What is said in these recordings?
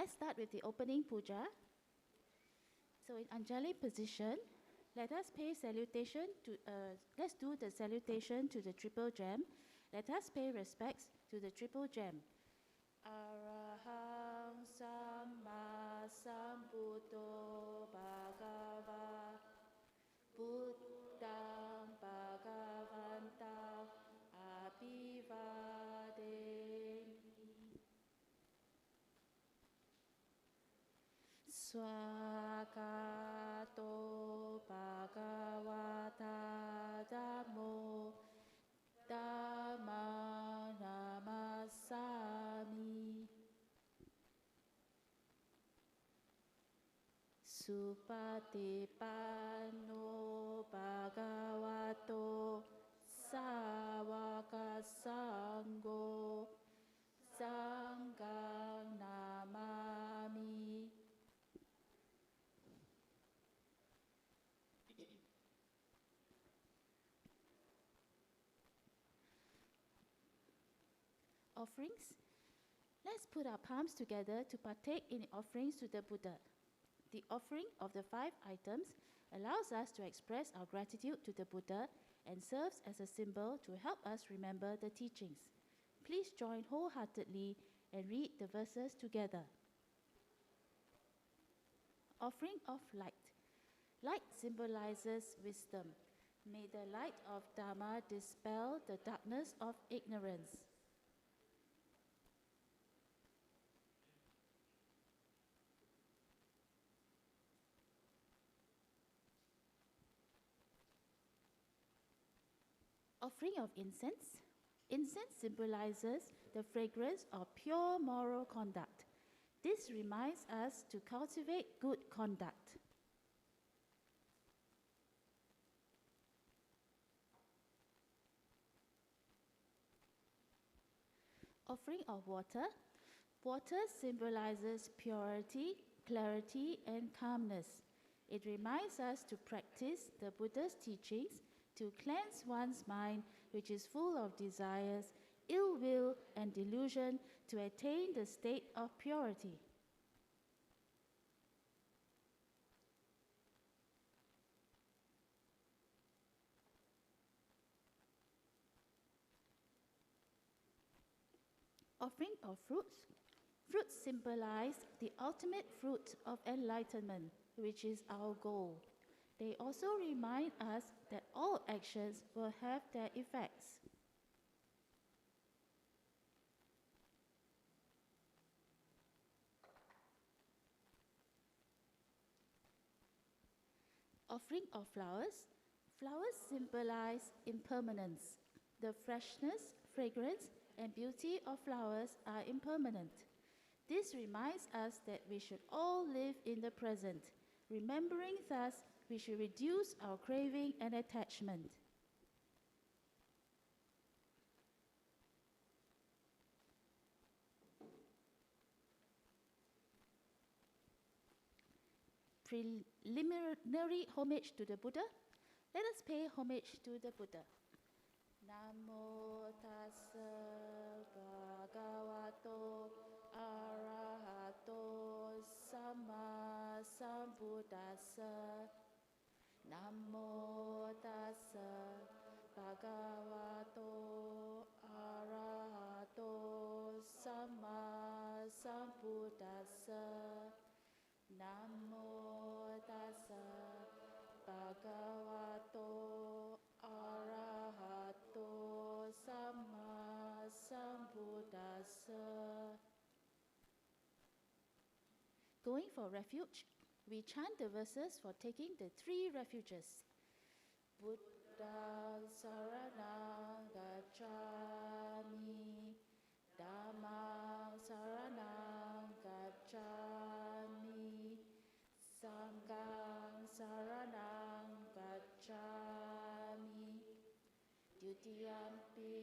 Let's start with the opening puja. So in Anjali position, let us pay salutation to, let's do the salutation to the triple gem. Let us pay respects to the triple gem. Arahang Samma Sambuddho Bhagava Buddhang Bhagavantang Abhivademi Swakato Bhagavata Dhammo Dhammang Namasami Supatipanno Bhagavato Sāvaka Sangho Sanghang Namami. Offerings. Let's put our palms together to partake in the offerings to the Buddha. The offering of the 5 items allows us to express our gratitude to the Buddha and serves as a symbol to help us remember the teachings. Please join wholeheartedly and read the verses together. Offering of light. Light symbolizes wisdom. May the light of Dharma dispel the darkness of ignorance. Offering of incense. Incense symbolizes the fragrance of pure moral conduct. This reminds us to cultivate good conduct. Offering of water. Water symbolizes purity, clarity, and calmness. It reminds us to practice the Buddha's teachings to cleanse one's mind, which is full of desires, ill will, and delusion, to attain the state of purity. Offering of fruits. Fruits symbolize the ultimate fruit of enlightenment, which is our goal. They also remind us that all actions will have their effects. Offering of flowers. Flowers symbolize impermanence. The freshness, fragrance, and beauty of flowers are impermanent. This reminds us that we should all live in the present. Remembering thus, we should reduce our craving and attachment. Preliminary homage to the Buddha. Let us pay homage to the Buddha. Namo tassa bhagavato arahato samma sambuddhassa. Namo tassa bhagavato arahato samma sambuddhassa. Namo tassa bhagavato arahato samma sambuddhassa. Going for refuge, we chant the verses for taking the 3 refuges. Buddhang saranang gacchami, Dhammang saranang gacchami, Sanghang saranang gacchami, Dutiyampi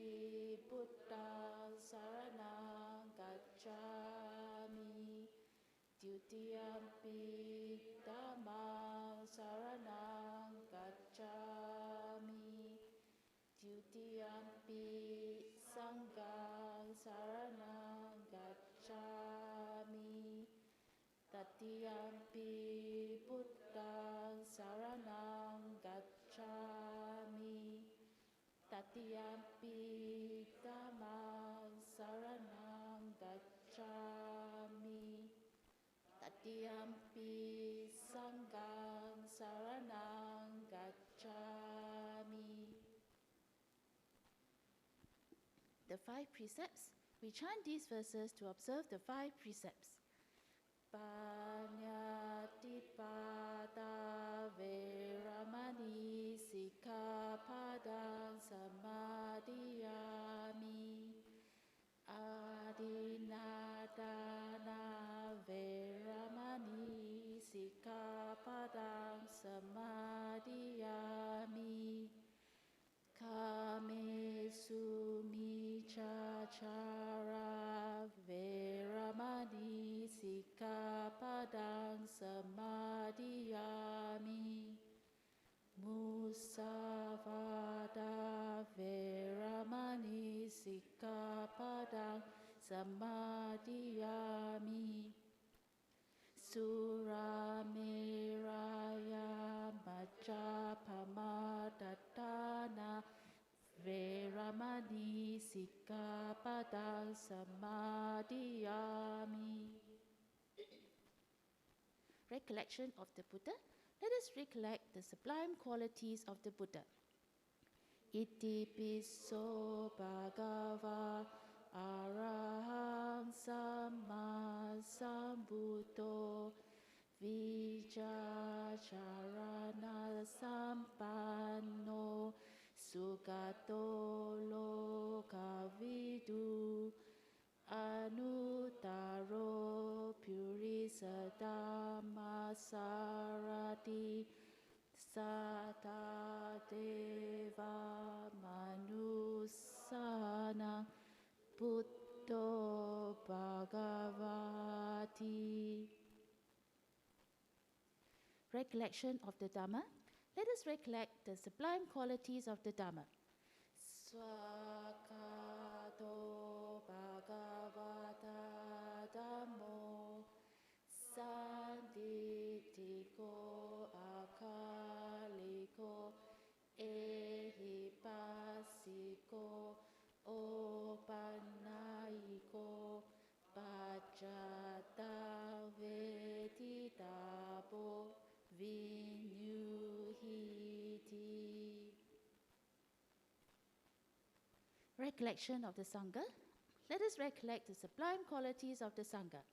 Buddhang saranang gacchami, Dutiyampi Dhammang saranang gacchami, Dutiyampi Sanghang saranang gacchami, Tatiyampi Buddhang Saranang Gacchami. Tatiyampi Dhammang Saranang Gacchami. Tatiyampi Sanghang Saranang Gacchami. The 5 precepts. We chant these verses to observe the 5 precepts. Panyatipada Veramani Sikkhapadang Samadhiyami. Adinadana Veramani Sikkhapadang Samadhiyami. Kamesu Michachara Veramani Sikkhapadang Samadhiyami. Musavada Veramani Sikkhapadang Samadhiyami. Surameraya Majjapamadatthana Veramani Sikkhapadang Samadhiyami. Recollection of the Buddha. Let us recollect the sublime qualities of the Buddha. Iti piso bhagava arahang samma sambuddho vijacharana sampanno sugato lokavidu anuttaro purisadhamma sarati sata deva manusana buddho bhagavati. Recollection of the Dhamma. Let us recollect the sublime qualities of the Dhamma. Swakato bhagavata dhammo sanditiko akaliko ehipasiko opanayiko pajata veditabo vinyuhiti. Recollection of the Sangha. Let us recollect the sublime qualities of the Sangha.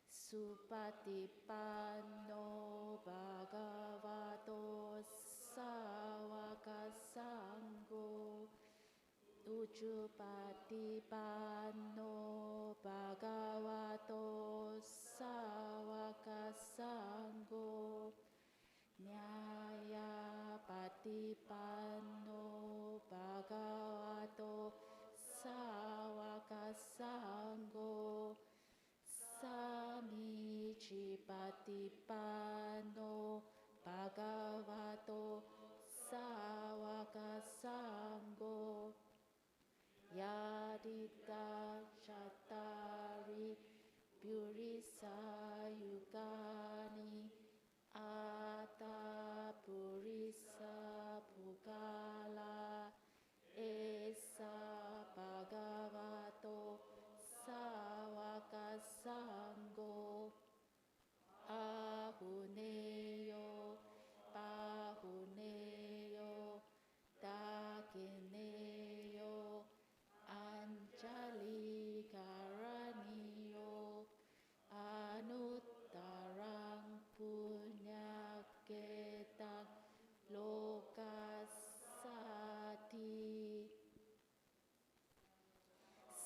Supatipanno bhagavato sāvaka sangho. Ujjupatipanno bhagavato sāvaka sangho. Nyāyapatipanno bhagavato sāvaka sangho. Samicchipatipanno bhagavato sāvaka sangho. Yadita chattari purisa yukani ata purisa pugala esa bhagavato sāvaka sangho. Ahuneyo pahuneyo dakineyo anjali karaniyo anuttarang punyaketang lokasati.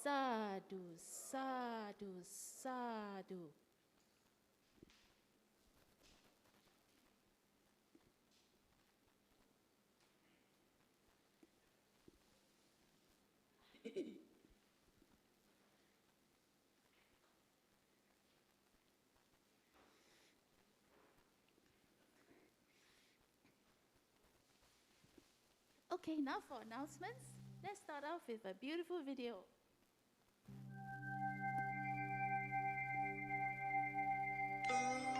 Sadhu, sadhu, sadhu. Okay, now for announcements. Let's start off with a beautiful video. Oh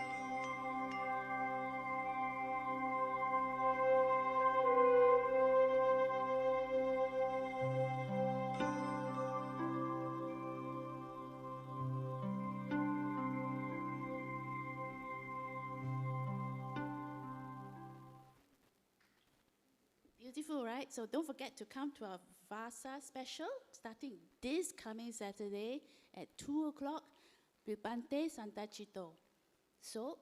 right? So don't forget to come to our Vasa special starting this coming Saturday at 2 o'clock with Bante Santachito. So,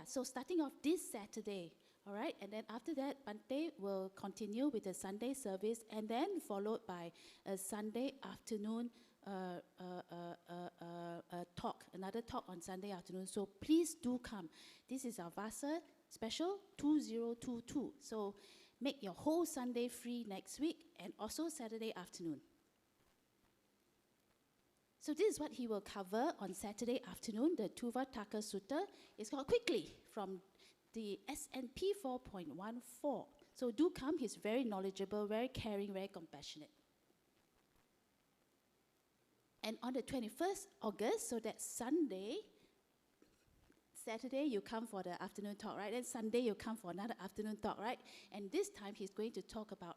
so starting off this Saturday, all right? And then after that, Bante will continue with the Sunday service and then followed by a Sunday afternoon talk, another talk on Sunday afternoon. So please do come. This is our Vasa special 2022. So make your whole Sunday free next week and also Saturday afternoon. So this is what he will cover on Saturday afternoon, the Tuvataka Sutta. It's called quickly from the SNP 4.14. So do come. He's very knowledgeable, very caring, very compassionate. And on the 21st August, so that's Sunday, Saturday you come for the afternoon talk, right? Then Sunday you come for another afternoon talk, right? And this time he's going to talk about,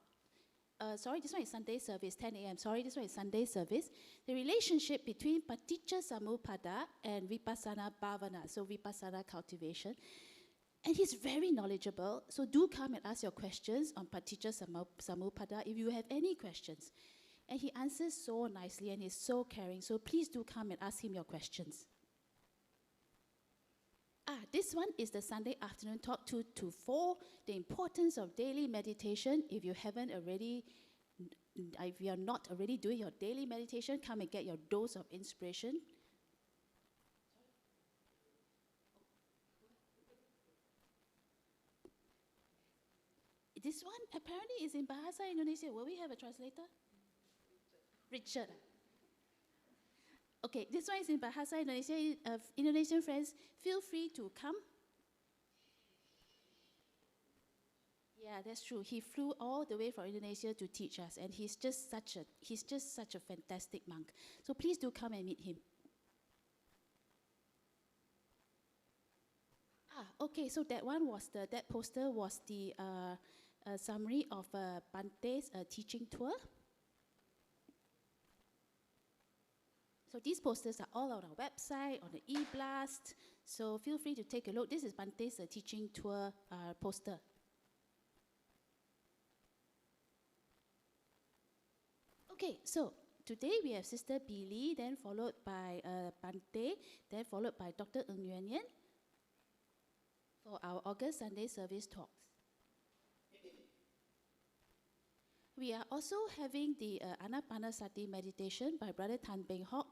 this one is Sunday service, 10 a.m. Sorry, this one is Sunday service. The relationship between Paticca Samuppada and Vipassana Bhavana, so Vipassana cultivation. And he's very knowledgeable, so do come and ask your questions on Paticca Samuppada if you have any questions. And he answers so nicely and he's so caring, so please do come and ask him your questions. This one is the Sunday afternoon talk 2 to 4, the importance of daily meditation. If you are not already doing your daily meditation, come and get your dose of inspiration. This one apparently is in Bahasa Indonesia. Will we have a translator? Richard. Okay, this one is in Bahasa Indonesia. Indonesian friends, feel free to come. Yeah, that's true. He flew all the way from Indonesia to teach us, and he's just such a fantastic monk. So please do come and meet him. Okay, so that poster was the summary of Bante's teaching tour. So these posters are all on our website, on the e-blast. So feel free to take a look. This is Bante's teaching tour poster. Okay, so today we have Sister Bee Li, then followed by Bante, then followed by Dr. Ng Yuan Yan for our August Sunday service talks. We are also having the Anapanasati meditation by Brother Tan Beng Hok.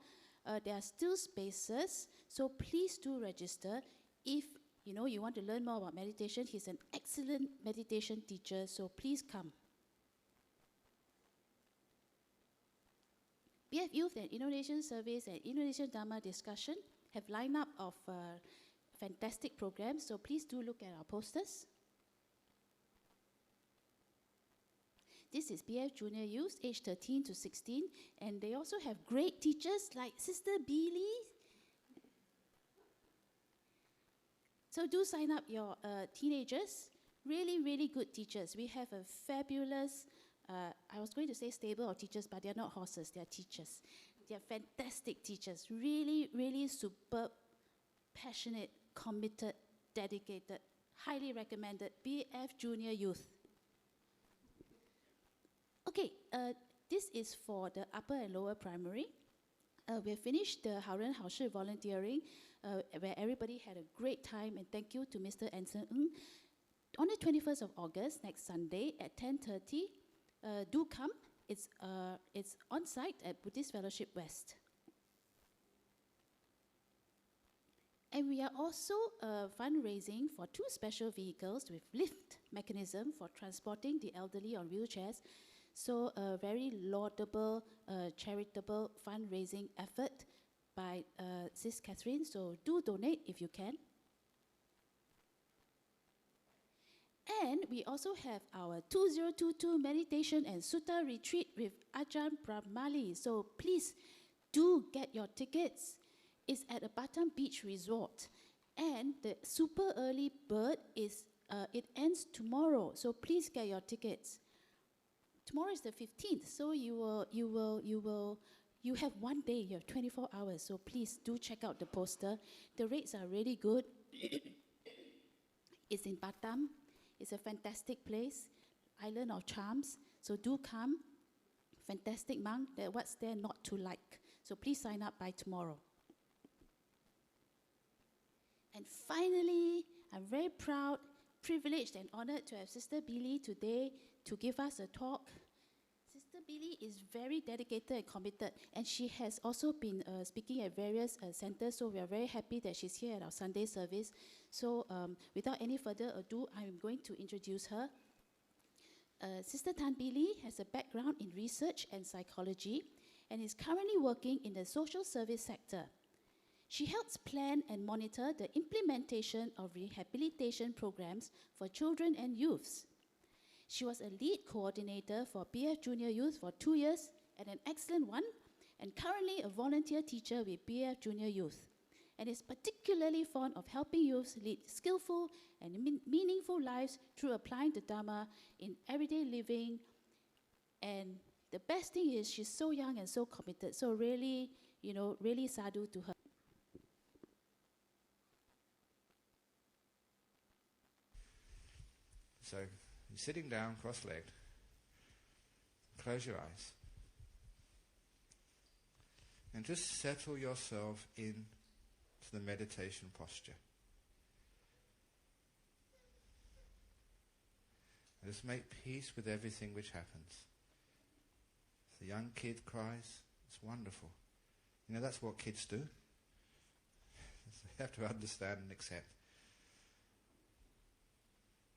There are still spaces, so please do register. If you want to learn more about meditation, he's an excellent meditation teacher, so please come. BF Youth and Indonesian Service and Indonesian Dharma Discussion have lineup of fantastic programs, so please do look at our posters. This is BF Junior Youth, age 13 to 16, and they also have great teachers like Sister Bee Li. So do sign up your teenagers, really, really good teachers. We have a fabulous, I was going to say stable of teachers, but they're not horses, they're teachers. They're fantastic teachers, really, really superb, passionate, committed, dedicated, highly recommended, BF Junior Youth. Okay, this is for the upper and lower primary. We have finished the Haoren Haoshi volunteering, where everybody had a great time, and thank you to Mr. Anson Ng. On the 21st of August, next Sunday at 10:30, do come. It's on site at Buddhist Fellowship West. And we are also fundraising for 2 special vehicles with lift mechanism for transporting the elderly on wheelchairs. So a very laudable, charitable fundraising effort by Sis Catherine. So do donate if you can. And we also have our 2022 meditation and sutta retreat with Ajahn Brahmali. So please do get your tickets. It's at a Batam Beach Resort. And the super early bird is, it ends tomorrow. So please get your tickets. Tomorrow is the 15th, so you have one day, you have 24 hours, so please do check out the poster. The rates are really good. It's in Batam. It's a fantastic place. Island of Charms. So do come. Fantastic monk, what's there not to like? So please sign up by tomorrow. And finally, I'm very proud, privileged and honored to have Sister Bee Li today to give us a talk. Sister Bee Li is very dedicated and committed, and she has also been speaking at various centers, so we are very happy that she's here at our Sunday service. So without any further ado, I'm going to introduce her. Sister Tan Bee Li has a background in research and psychology and is currently working in the social service sector. She helps plan and monitor the implementation of rehabilitation programs for children and youths. She was a lead coordinator for BF Junior Youth for 2 years and an excellent one, and currently a volunteer teacher with BF Junior Youth, and is particularly fond of helping youths lead skillful and meaningful lives through applying the Dharma in everyday living. And the best thing is she's so young and so committed. So really, really sadhu to her. So you're sitting down cross-legged. Close your eyes. And just settle yourself in to the meditation posture. And just make peace with everything which happens. If the young kid cries, it's wonderful. That's what kids do. So you have to understand and accept.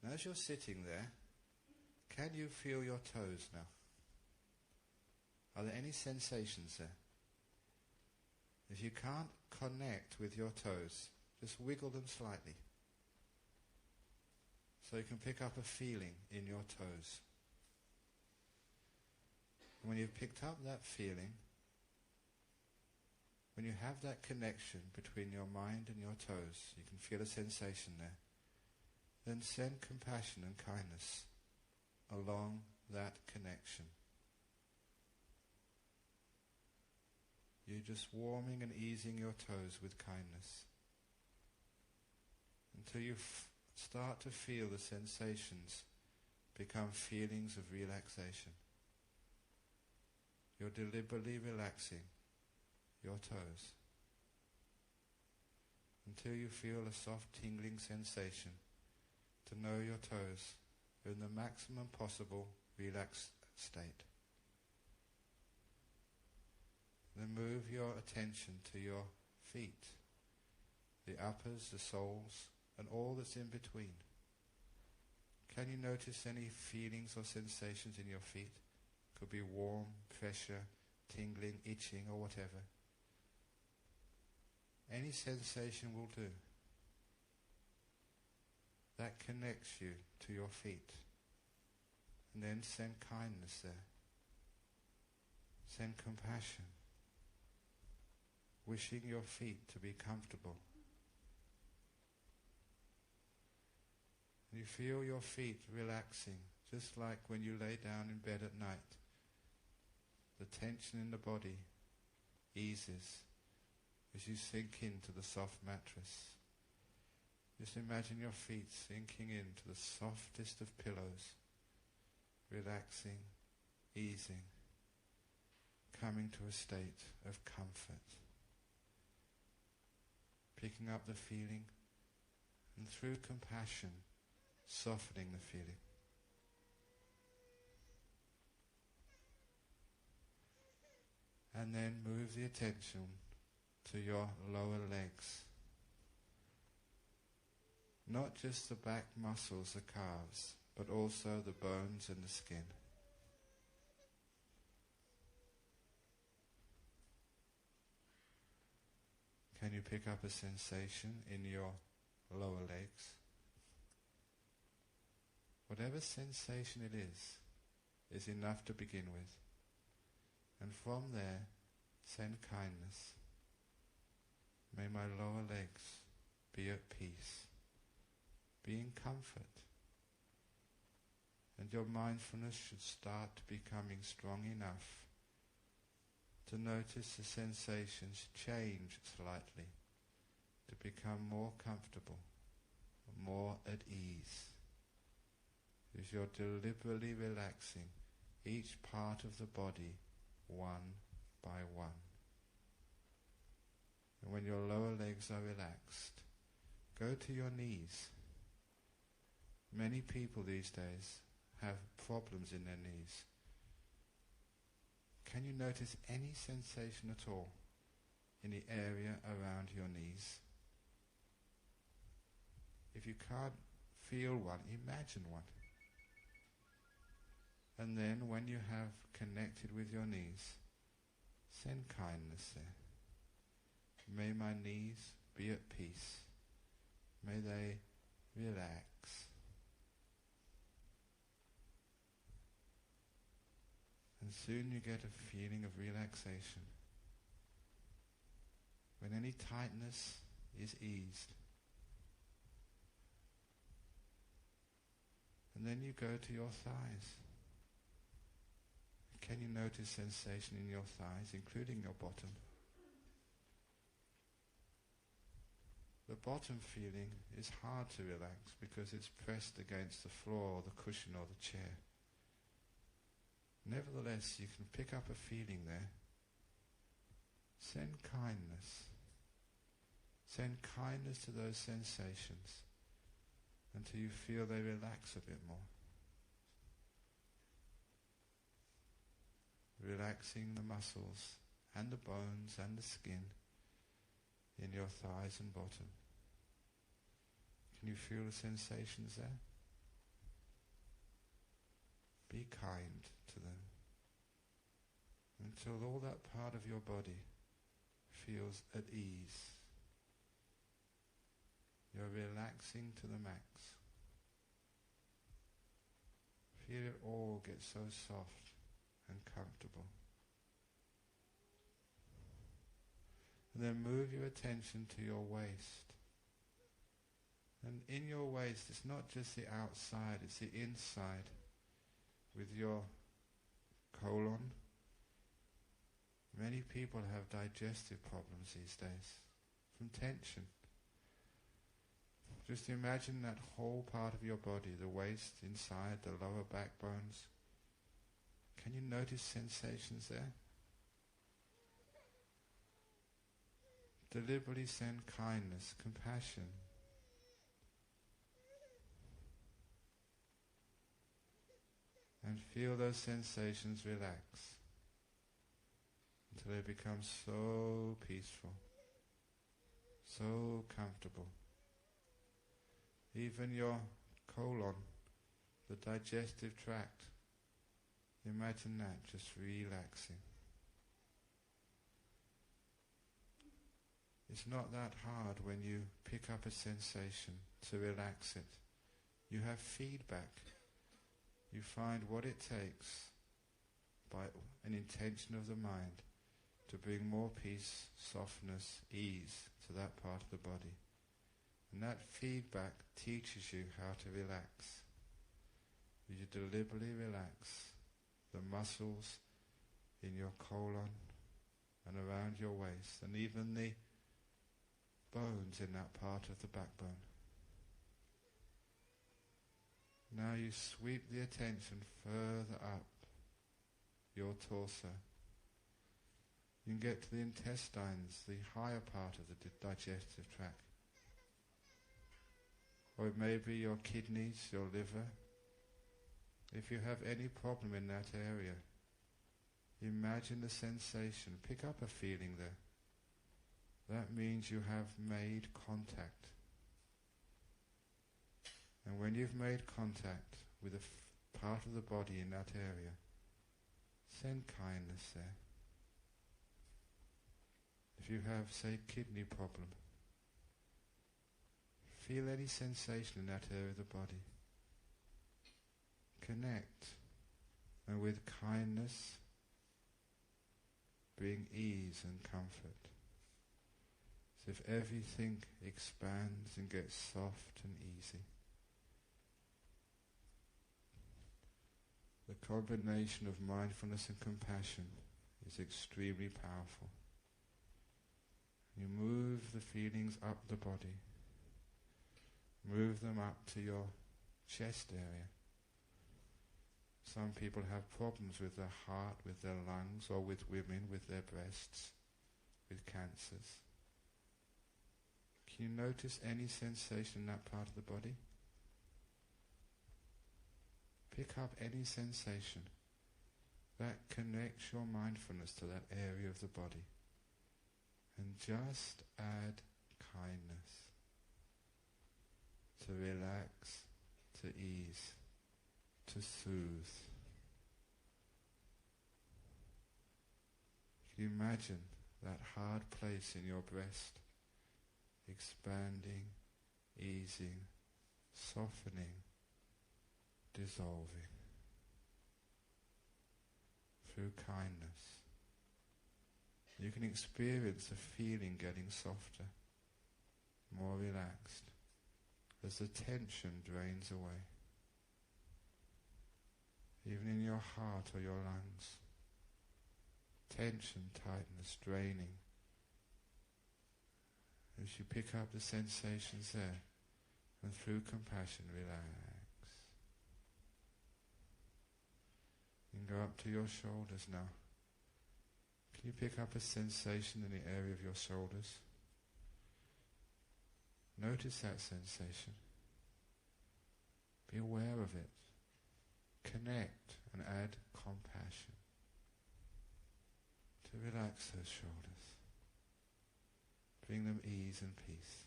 Now as you're sitting there, can you feel your toes now? Are there any sensations there? If you can't connect with your toes, just wiggle them slightly. So you can pick up a feeling in your toes. And when you've picked up that feeling, when you have that connection between your mind and your toes, you can feel a sensation there, then send compassion and kindness along that connection. You're just warming and easing your toes with kindness until you start to feel the sensations become feelings of relaxation. You're deliberately relaxing your toes until you feel a soft tingling sensation to know your toes are in the maximum possible relaxed state. Then move your attention to your feet, the uppers, the soles, and all that's in between. Can you notice any feelings or sensations in your feet? Could be warm, pressure, tingling, itching, or whatever. Any sensation will do. That connects you to your feet. And then send kindness there. Send compassion. Wishing your feet to be comfortable. You feel your feet relaxing, just like when you lay down in bed at night. The tension in the body eases as you sink into the soft mattress. Just imagine your feet sinking into the softest of pillows, relaxing, easing, coming to a state of comfort. Picking up the feeling, and through compassion, softening the feeling. And then move the attention to your lower legs. Not just the back muscles, the calves, but also the bones and the skin. Can you pick up a sensation in your lower legs? Whatever sensation it is enough to begin with. And from there, send kindness. May my lower legs be at peace, be in comfort. And your mindfulness should start becoming strong enough to notice the sensations change slightly, to become more comfortable, more at ease. is you're deliberately relaxing each part of the body one by one. And when your lower legs are relaxed, go to your knees. Many people these days have problems in their knees. Can you notice any sensation at all in the area around your knees? If you can't feel one, imagine one. And then when you have connected with your knees, send kindness there. May my knees be at peace. May they relax. And soon you get a feeling of relaxation. When any tightness is eased. And then you go to your thighs. Can you notice sensation in your thighs, including your bottom? The bottom feeling is hard to relax because it's pressed against the floor or the cushion or the chair. Nevertheless, you can pick up a feeling there. Send kindness. Send kindness to those sensations until you feel they relax a bit more. Relaxing the muscles and the bones and the skin in your thighs and bottom. Can you feel the sensations there? Be kind to them until all that part of your body feels at ease. You're relaxing to the max. Feel it all get so soft and comfortable. And then move your attention to your waist. And in your waist, it's not just the outside, it's the inside. With your colon. Many people have digestive problems these days from tension. Just imagine that whole part of your body, the waist, inside, the lower backbones. Can you notice sensations there? Deliberately send kindness, compassion. And feel those sensations relax until they become so peaceful, so comfortable. Even your colon, the digestive tract, imagine that just relaxing. It's not that hard when you pick up a sensation to relax it. You have feedback. You find what it takes by an intention of the mind to bring more peace, softness, ease to that part of the body. And that feedback teaches you how to relax. You deliberately relax the muscles in your colon and around your waist, and even the bones in that part of the backbone. Now you sweep the attention further up your torso. You can get to the intestines, the higher part of the digestive tract. Or it may be your kidneys, your liver. If you have any problem in that area, imagine the sensation. Pick up a feeling there. That means you have made contact. And when you've made contact with a part of the body in that area, send kindness there. If you have, say, kidney problem, feel any sensation in that area of the body. Connect, and with kindness, bring ease and comfort. As if everything expands and gets soft and easy. The combination of mindfulness and compassion is extremely powerful. You move the feelings up the body. Move them up to your chest area. Some people have problems with their heart, with their lungs, or with women, with their breasts, with cancers. Can you notice any sensation in that part of the body? Pick up any sensation that connects your mindfulness to that area of the body. And just add kindness to relax, to ease, to soothe. Can you imagine that hard place in your breast expanding, easing, softening, dissolving through kindness? You can experience a feeling getting softer, more relaxed, as the tension drains away. Even in your heart or your lungs, tension, tightness, draining. As you pick up the sensations there, and through compassion relax. You can go up to your shoulders now. Can you pick up a sensation in the area of your shoulders? Notice that sensation. Be aware of it. Connect and add compassion to relax those shoulders. Bring them ease and peace.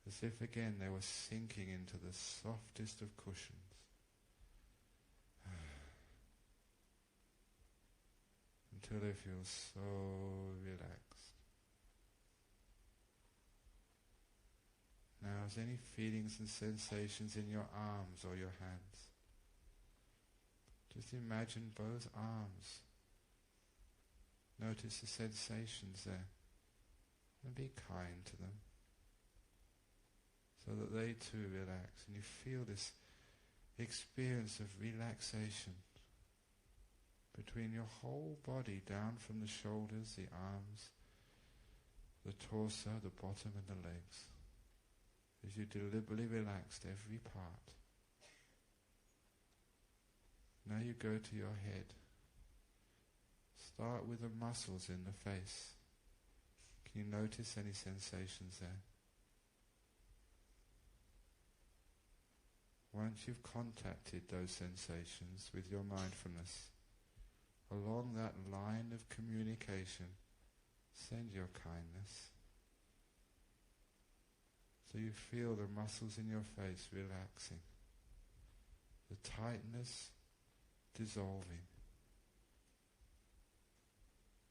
As if again they were sinking into the softest of cushions. Until they feel so relaxed. Now, is any feelings and sensations in your arms or your hands? Just imagine both arms. Notice the sensations there. And be kind to them. So that they too relax. And you feel this experience of relaxation between your whole body, down from the shoulders, the arms, the torso, the bottom and the legs. As you deliberately relaxed every part. Now you go to your head. Start with the muscles in the face. Can you notice any sensations there? Once you've contacted those sensations with your mindfulness, along that line of communication, send your kindness. So you feel the muscles in your face relaxing, the tightness dissolving.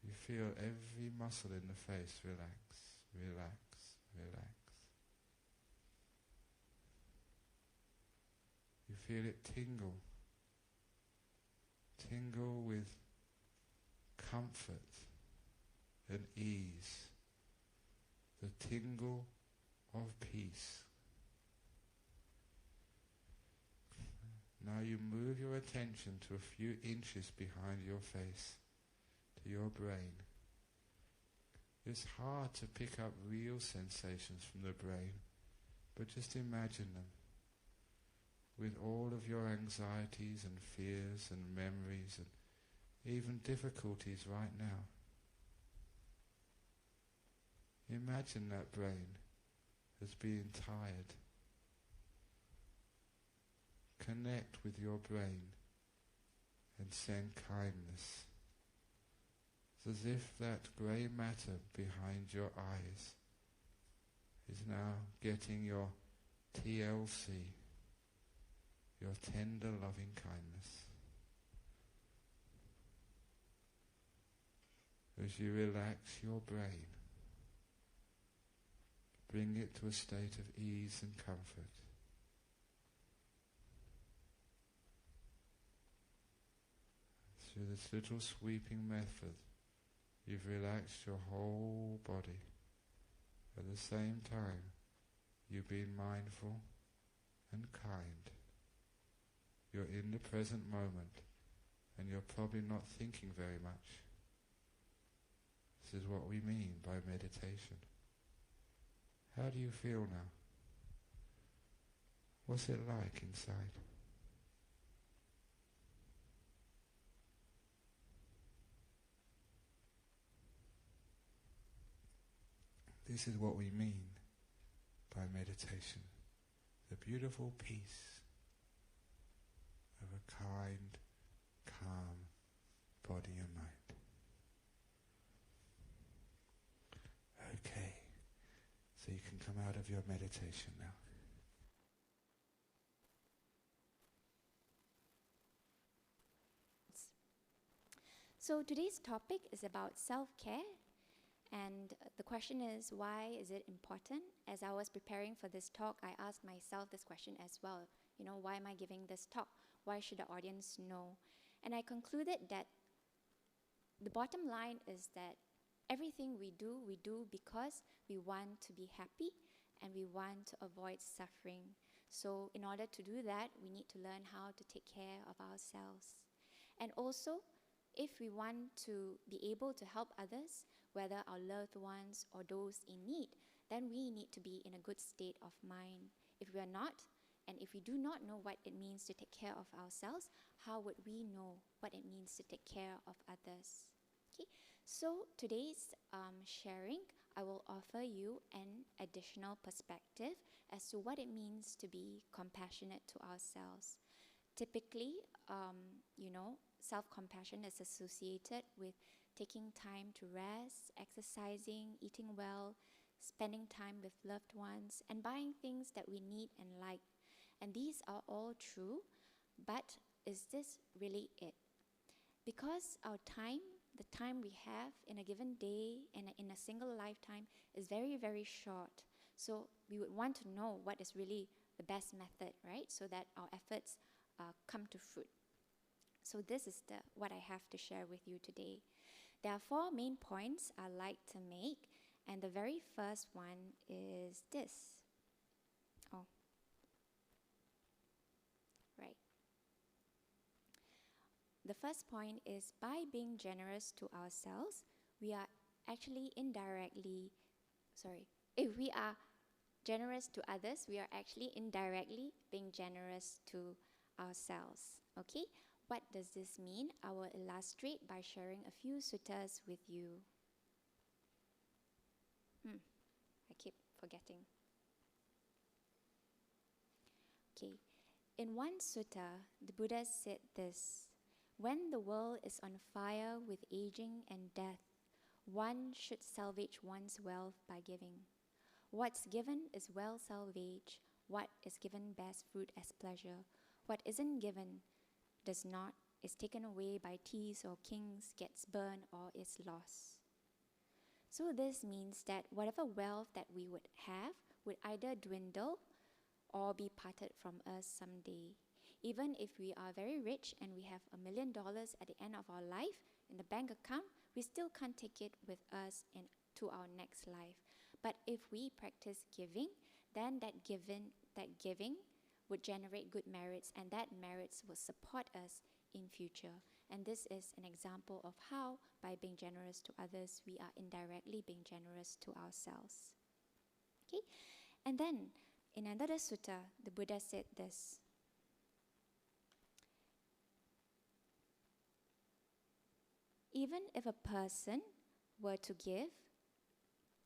You feel every muscle in the face relax, relax, relax. You feel it tingle, tingle with comfort and ease, the tingle of peace. Now you move your attention to a few inches behind your face, to your brain. It's hard to pick up real sensations from the brain, but just imagine them with all of your anxieties and fears and memories and even difficulties right now. Imagine that brain as being tired. Connect with your brain and send kindness. It's as if that grey matter behind your eyes is now getting your TLC, your tender loving kindness. As you relax your brain, bring it to a state of ease and comfort. Through this little sweeping method, you've relaxed your whole body. At the same time, you've been mindful and kind. You're in the present moment, and you're probably not thinking very much. This is what we mean by meditation. How do you feel now? What's it like inside? This is what we mean by meditation. The beautiful peace of a kind, calm body and mind. Okay, so you can come out of your meditation now. So today's topic is about self-care, and the question is, why is it important? As I was preparing for this talk, I asked myself this question as well. Why am I giving this talk? Why should the audience know? And I concluded that the bottom line is that everything we do because we want to be happy and we want to avoid suffering. So in order to do that, we need to learn how to take care of ourselves. And also, if we want to be able to help others, whether our loved ones or those in need, then we need to be in a good state of mind. If we are not, and if we do not know what it means to take care of ourselves, how would we know what it means to take care of others? Okay, so today's sharing, I will offer you an additional perspective as to what it means to be compassionate to ourselves. Typically, self-compassion is associated with taking time to rest, exercising, eating well, spending time with loved ones, and buying things that we need and like. And these are all true, but is this really it? Because our time, the time we have in a given day and in a single lifetime is very, very short. So we would want to know what is really the best method, right? So that our efforts come to fruit. So this is what I have to share with you today. There are 4 main points I like to make, and the very first one is this. Right. The first point is, by being generous to ourselves, we are actually if we are generous to others, we are actually indirectly being generous to ourselves. Okay? What does this mean? I will illustrate by sharing a few suttas with you. I keep forgetting. Okay. In one sutta, the Buddha said this: when the world is on fire with aging and death, one should salvage one's wealth by giving. What's given is well salvaged. What is given bears fruit as pleasure. What isn't given is taken away by thieves or kings, gets burned or is lost. So this means that whatever wealth that we would have would either dwindle or be parted from us someday. Even if we are very rich and we have $1 million at the end of our life in the bank account, we still can't take it with us to our next life. But if we practice giving, then that giving would generate good merits, and that merits will support us in future. And this is an example of how, by being generous to others, we are indirectly being generous to ourselves. Okay? And then, in another sutta, the Buddha said this: even if a person were to give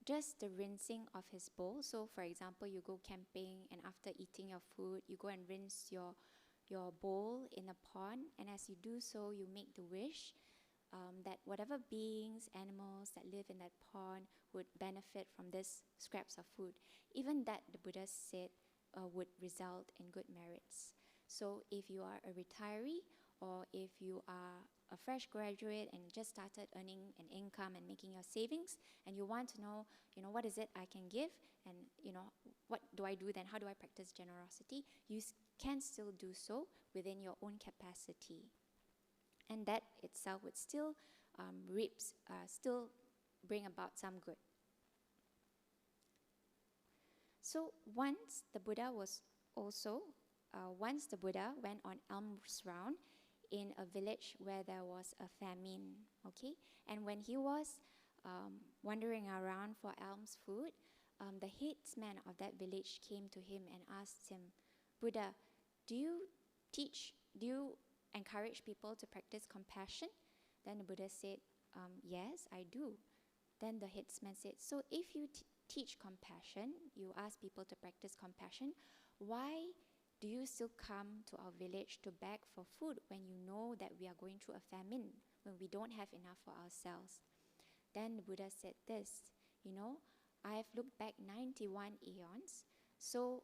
just the rinsing of his bowl, so for example, you go camping and after eating your food, you go and rinse your bowl in a pond, and as you do so, you make the wish that whatever beings, animals that live in that pond would benefit from this scraps of food. Even that, the Buddha said, would result in good merits. So if you are a retiree, or if you are a fresh graduate and just started earning an income and making your savings, and you want to know, what is it I can give, and what do I do then? How do I practice generosity? You can still do so within your own capacity, and that itself would still still bring about some good. So once the Buddha went on alms round in a village where there was a famine, okay? And when he was wandering around for alms food, the headsman of that village came to him and asked him, Buddha, do you encourage people to practice compassion? Then the Buddha said, yes, I do. Then the headsman said, so if you teach compassion, you ask people to practice compassion, why do you still come to our village to beg for food when you know that we are going through a famine, when we don't have enough for ourselves? Then the Buddha said this, I have looked back 91 aeons. So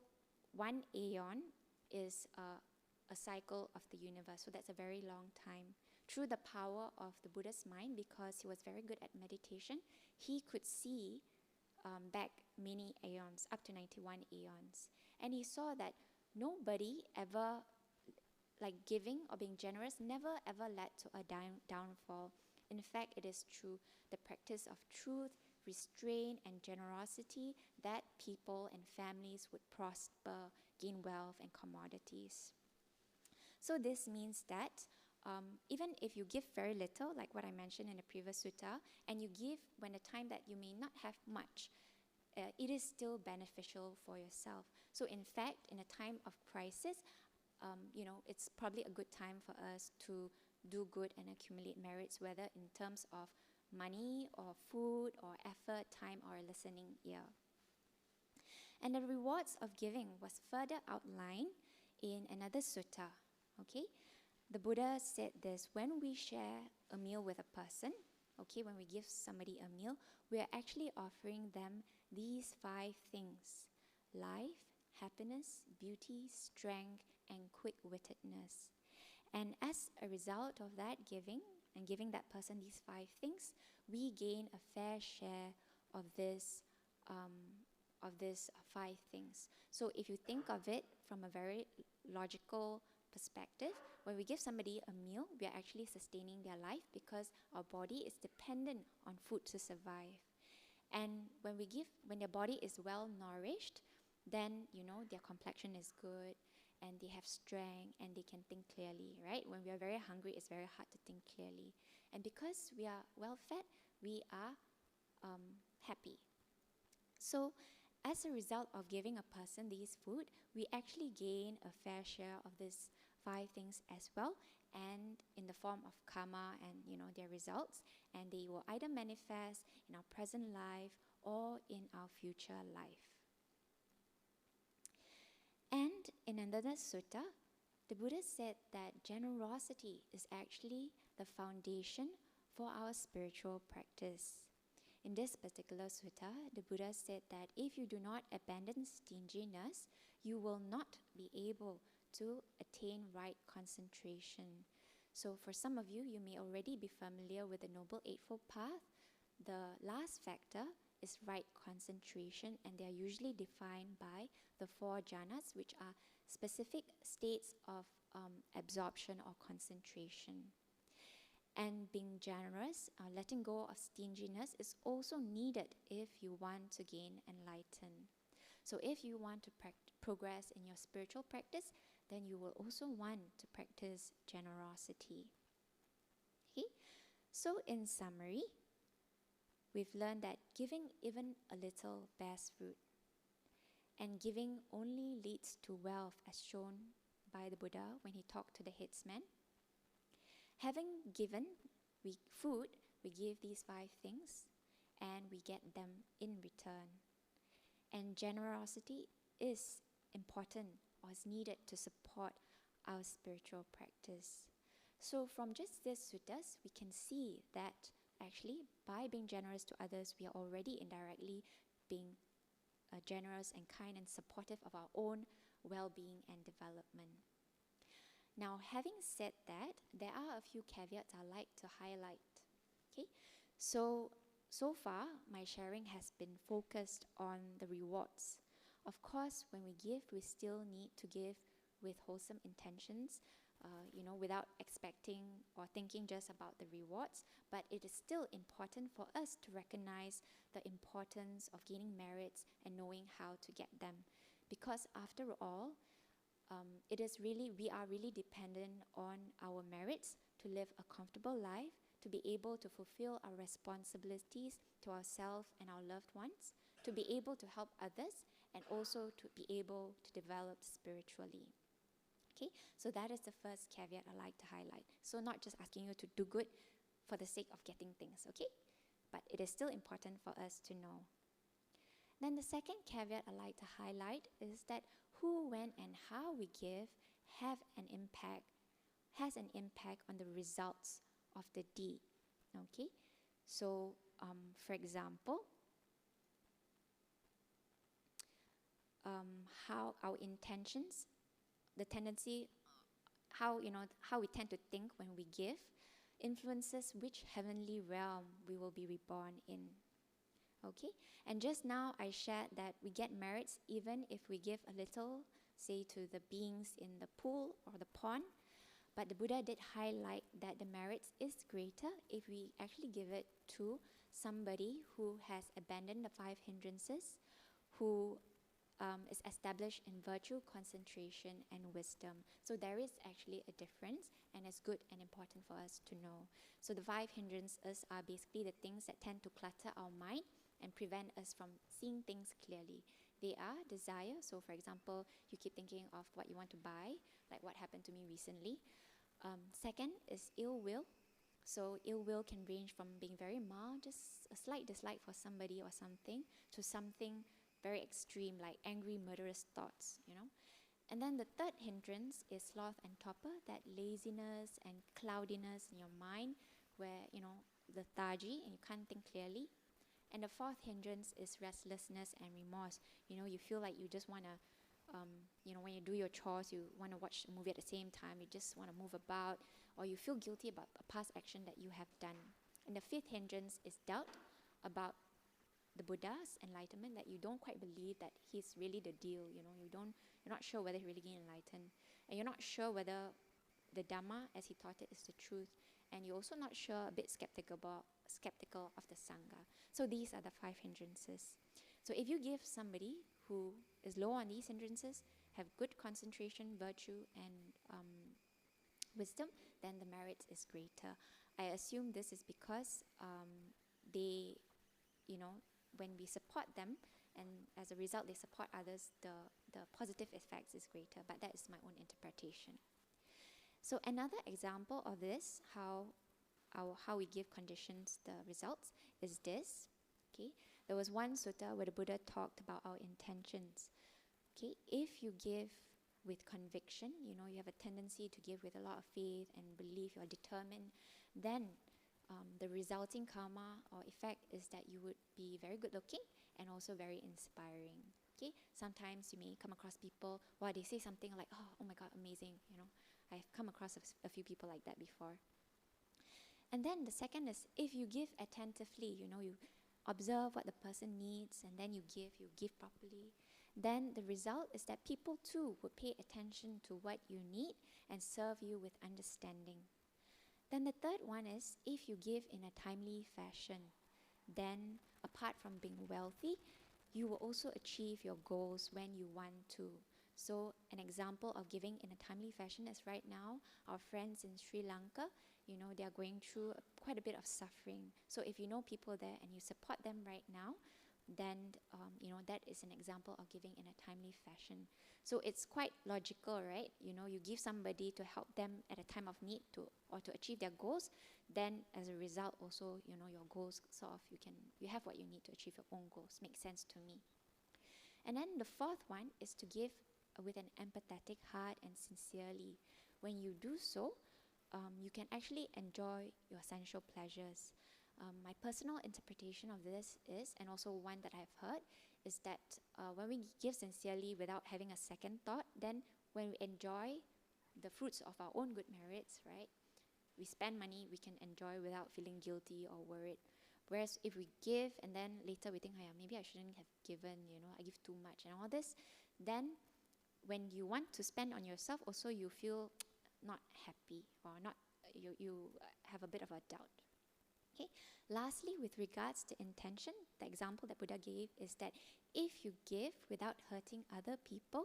one aeon is a cycle of the universe. So that's a very long time. Through the power of the Buddha's mind, because he was very good at meditation, he could see back many aeons, up to 91 aeons. And he saw that nobody ever, like giving or being generous, never ever led to a downfall. In fact, it is through the practice of truth, restraint, and generosity that people and families would prosper, gain wealth and commodities. So this means that even if you give very little, like what I mentioned in the previous sutta, and you give when the time that you may not have much, it is still beneficial for yourself. So in fact, in a time of crisis, it's probably a good time for us to do good and accumulate merits, whether in terms of money or food or effort, time or a listening ear. And the rewards of giving was further outlined in another sutta. Okay, the Buddha said this: when we share a meal with a person, when we give somebody a meal, we are actually offering them these 5 things: life, happiness, beauty, strength, and quick-wittedness. And as a result of that giving, and giving that person these 5 things, we gain a fair share of this 5 things. So if you think of it from a very logical perspective, when we give somebody a meal, we are actually sustaining their life because our body is dependent on food to survive. And when their body is well nourished, then their complexion is good, and they have strength, and they can think clearly, right? When we are very hungry, it's very hard to think clearly. And because we are well fed, we are happy. So as a result of giving a person these food, we actually gain a fair share of these 5 things as well, and in the form of karma and their results, and they will either manifest in our present life or in our future life. And in another sutta, the Buddha said that generosity is actually the foundation for our spiritual practice. In this particular sutta, the Buddha said that if you do not abandon stinginess, you will not be able to attain right concentration. So for some of you, you may already be familiar with the Noble Eightfold Path. The last factor is right concentration, and they are usually defined by the 4 jhanas, which are specific states of absorption or concentration. And being generous, letting go of stinginess, is also needed if you want to gain enlightenment. So if you want to progress in your spiritual practice, then you will also want to practice generosity. Okay? So in summary, we've learned that giving even a little bears fruit, and giving only leads to wealth, as shown by the Buddha when he talked to the headsman. Having given food, we give these 5 things, and we get them in return. And generosity is important, or is needed to support our spiritual practice. So from just these suttas, we can see that actually by being generous to others, we are already indirectly being generous and kind and supportive of our own well-being and development. Now, having said that, there are a few caveats I'd like to highlight. Okay, so far my sharing has been focused on the rewards. Of course, when we give, we still need to give with wholesome intentions, without expecting or thinking just about the rewards. But it is still important for us to recognize the importance of gaining merits and knowing how to get them. Because after all, we are really dependent on our merits to live a comfortable life, to be able to fulfill our responsibilities to ourselves and our loved ones, to be able to help others, and also to be able to develop spiritually. Okay, so that is the first caveat I like to highlight. So not just asking you to do good for the sake of getting things, okay? But it is still important for us to know. Then the second caveat I'd like to highlight is that who, when, and how we give has an impact on the results of the deed. Okay, so for example, how our intentions, the tendency, how we tend to think when we give, influences which heavenly realm we will be reborn in. Okay, and just now I shared that we get merits even if we give a little, say to the beings in the pool or the pond. But the Buddha did highlight that the merits is greater if we actually give it to somebody who has abandoned the 5 hindrances, who is established in virtue, concentration, and wisdom. So there is actually a difference, and it's good and important for us to know. So the 5 hindrances are basically the things that tend to clutter our mind and prevent us from seeing things clearly. They are desire. So for example, you keep thinking of what you want to buy, like what happened to me recently. Second is ill will. So ill will can range from being very mild, just a slight dislike for somebody or something, to something very extreme, like angry, murderous thoughts, And then the third hindrance is sloth and torpor, that laziness and cloudiness in your mind, where, lethargy, and you can't think clearly. And the fourth hindrance is restlessness and remorse. You feel like you just want to, when you do your chores, you want to watch a movie at the same time, you just want to move about, or you feel guilty about a past action that you have done. And the fifth hindrance is doubt about the Buddha's enlightenment, that you don't quite believe that he's really the deal, you're not sure whether he really get enlightened, and you're not sure whether the Dhamma as he taught it is the truth, and you're also not sure, a bit skeptical of the Sangha. So these are the 5 hindrances. So if you give somebody who is low on these hindrances, have good concentration, virtue, and wisdom, then the merit is greater. I assume this is because they, when we support them, and as a result they support others, the positive effects is greater. But that is my own interpretation. So another example of this, how we give conditions the results, is this. Okay, there was one sutta where the Buddha talked about our intentions. Okay, if you give with conviction, you have a tendency to give with a lot of faith and belief, you're determined, then the resulting karma or effect is that you would be very good looking and also very inspiring. Okay, sometimes you may come across people, they say something like, oh my God, amazing, I've come across a few people like that before. And then the second is, if you give attentively, you observe what the person needs, and then you give properly, then the result is that people too would pay attention to what you need and serve you with understanding. Then the third one is, if you give in a timely fashion, then apart from being wealthy, you will also achieve your goals when you want to. So an example of giving in a timely fashion is right now, our friends in Sri Lanka, they are going through quite a bit of suffering. So if you know people there and you support them right now, then that is an example of giving in a timely fashion. So it's quite logical, right? You give somebody to help them at a time of need to achieve their goals, then as a result also, your goals you have what you need to achieve your own goals. Makes sense to me. And then the fourth one is to give with an empathetic heart and sincerely. When you do so, you can actually enjoy your sensual pleasures. My personal interpretation of this is, and also one that I've heard, is that when we give sincerely without having a second thought, then when we enjoy the fruits of our own good merits, right? We spend money, we can enjoy without feeling guilty or worried. Whereas if we give and then later we think, maybe I shouldn't have given, I give too much and all this, then when you want to spend on yourself, also you feel not happy, or not, you have a bit of a doubt. Okay. Lastly, with regards to intention, the example that Buddha gave is that if you give without hurting other people,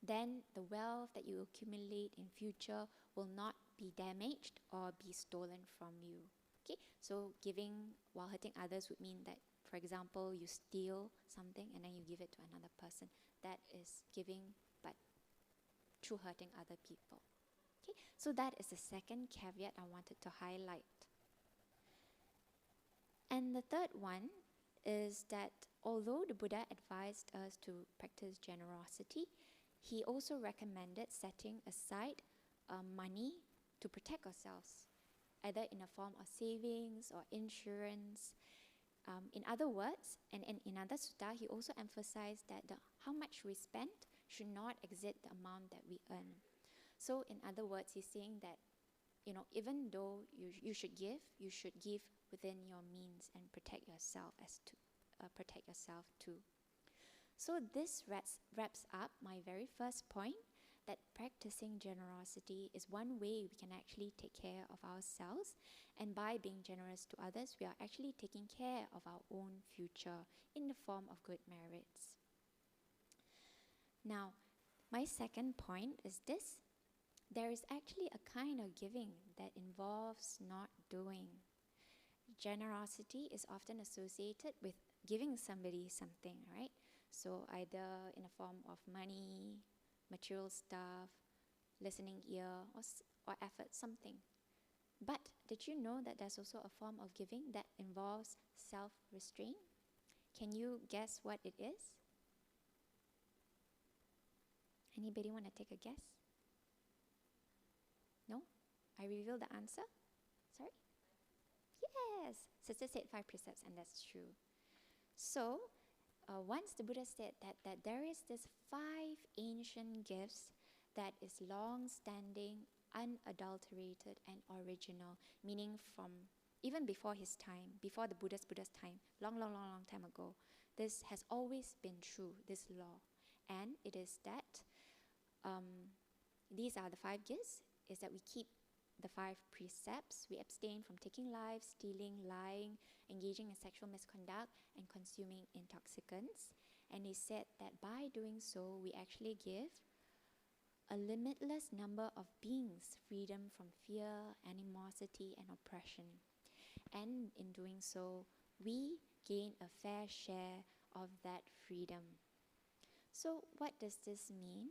then the wealth that you accumulate in future will not be damaged or be stolen from you. Okay, so giving while hurting others would mean that, for example, you steal something and then you give it to another person. That is giving, but through hurting other people. Okay, so that is the second caveat I wanted to highlight. And the third one is that although the Buddha advised us to practice generosity, he also recommended setting aside money to protect ourselves, either in a form of savings or insurance. In other words, and in another sutta, he also emphasized that how much we spend should not exceed the amount that we earn. So in other words, he's saying that, even though you should give within your means and protect yourself too. So this wraps up my very first point, that practicing generosity is one way we can actually take care of ourselves, and by being generous to others, we are actually taking care of our own future in the form of good merits. Now, my second point is this: there is actually a kind of giving that involves not doing. Generosity is often associated with giving somebody something, right? So either in the form of money, material stuff, listening ear, or effort, something. But did you know that there's also a form of giving that involves self-restraint? Can you guess what it is? Anybody want to take a guess? No? I reveal the answer? Sorry? Yes! Sister said 5 precepts, and that's true. So, once the Buddha said that there is this 5 ancient gifts that is long-standing, unadulterated, and original, meaning from even before his time, before the Buddha's time, long time ago. This has always been true, this law. And it is that these are the 5 gifts, is that we keep the 5 precepts. We abstain from taking lives, stealing, lying, engaging in sexual misconduct, and consuming intoxicants. And he said that by doing so, we actually give a limitless number of beings freedom from fear, animosity, and oppression. And in doing so, we gain a fair share of that freedom. So what does this mean?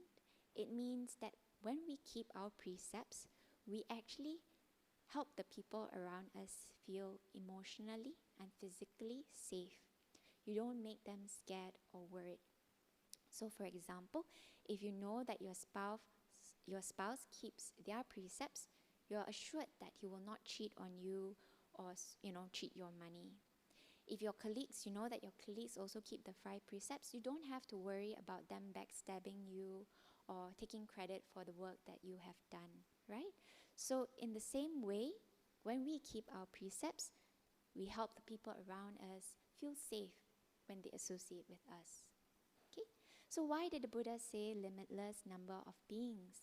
It means that when we keep our precepts, we actually help the people around us feel emotionally and physically safe. You don't make them scared or worried. So for example, if you know that your spouse keeps their precepts, you are assured that he will not cheat on you or cheat your money. If your colleagues, you know that your colleagues also keep the 5 precepts, you don't have to worry about them backstabbing you or taking credit for the work that you have done, right? So in the same way, when we keep our precepts, we help the people around us feel safe when they associate with us. Okay? So why did the Buddha say limitless number of beings?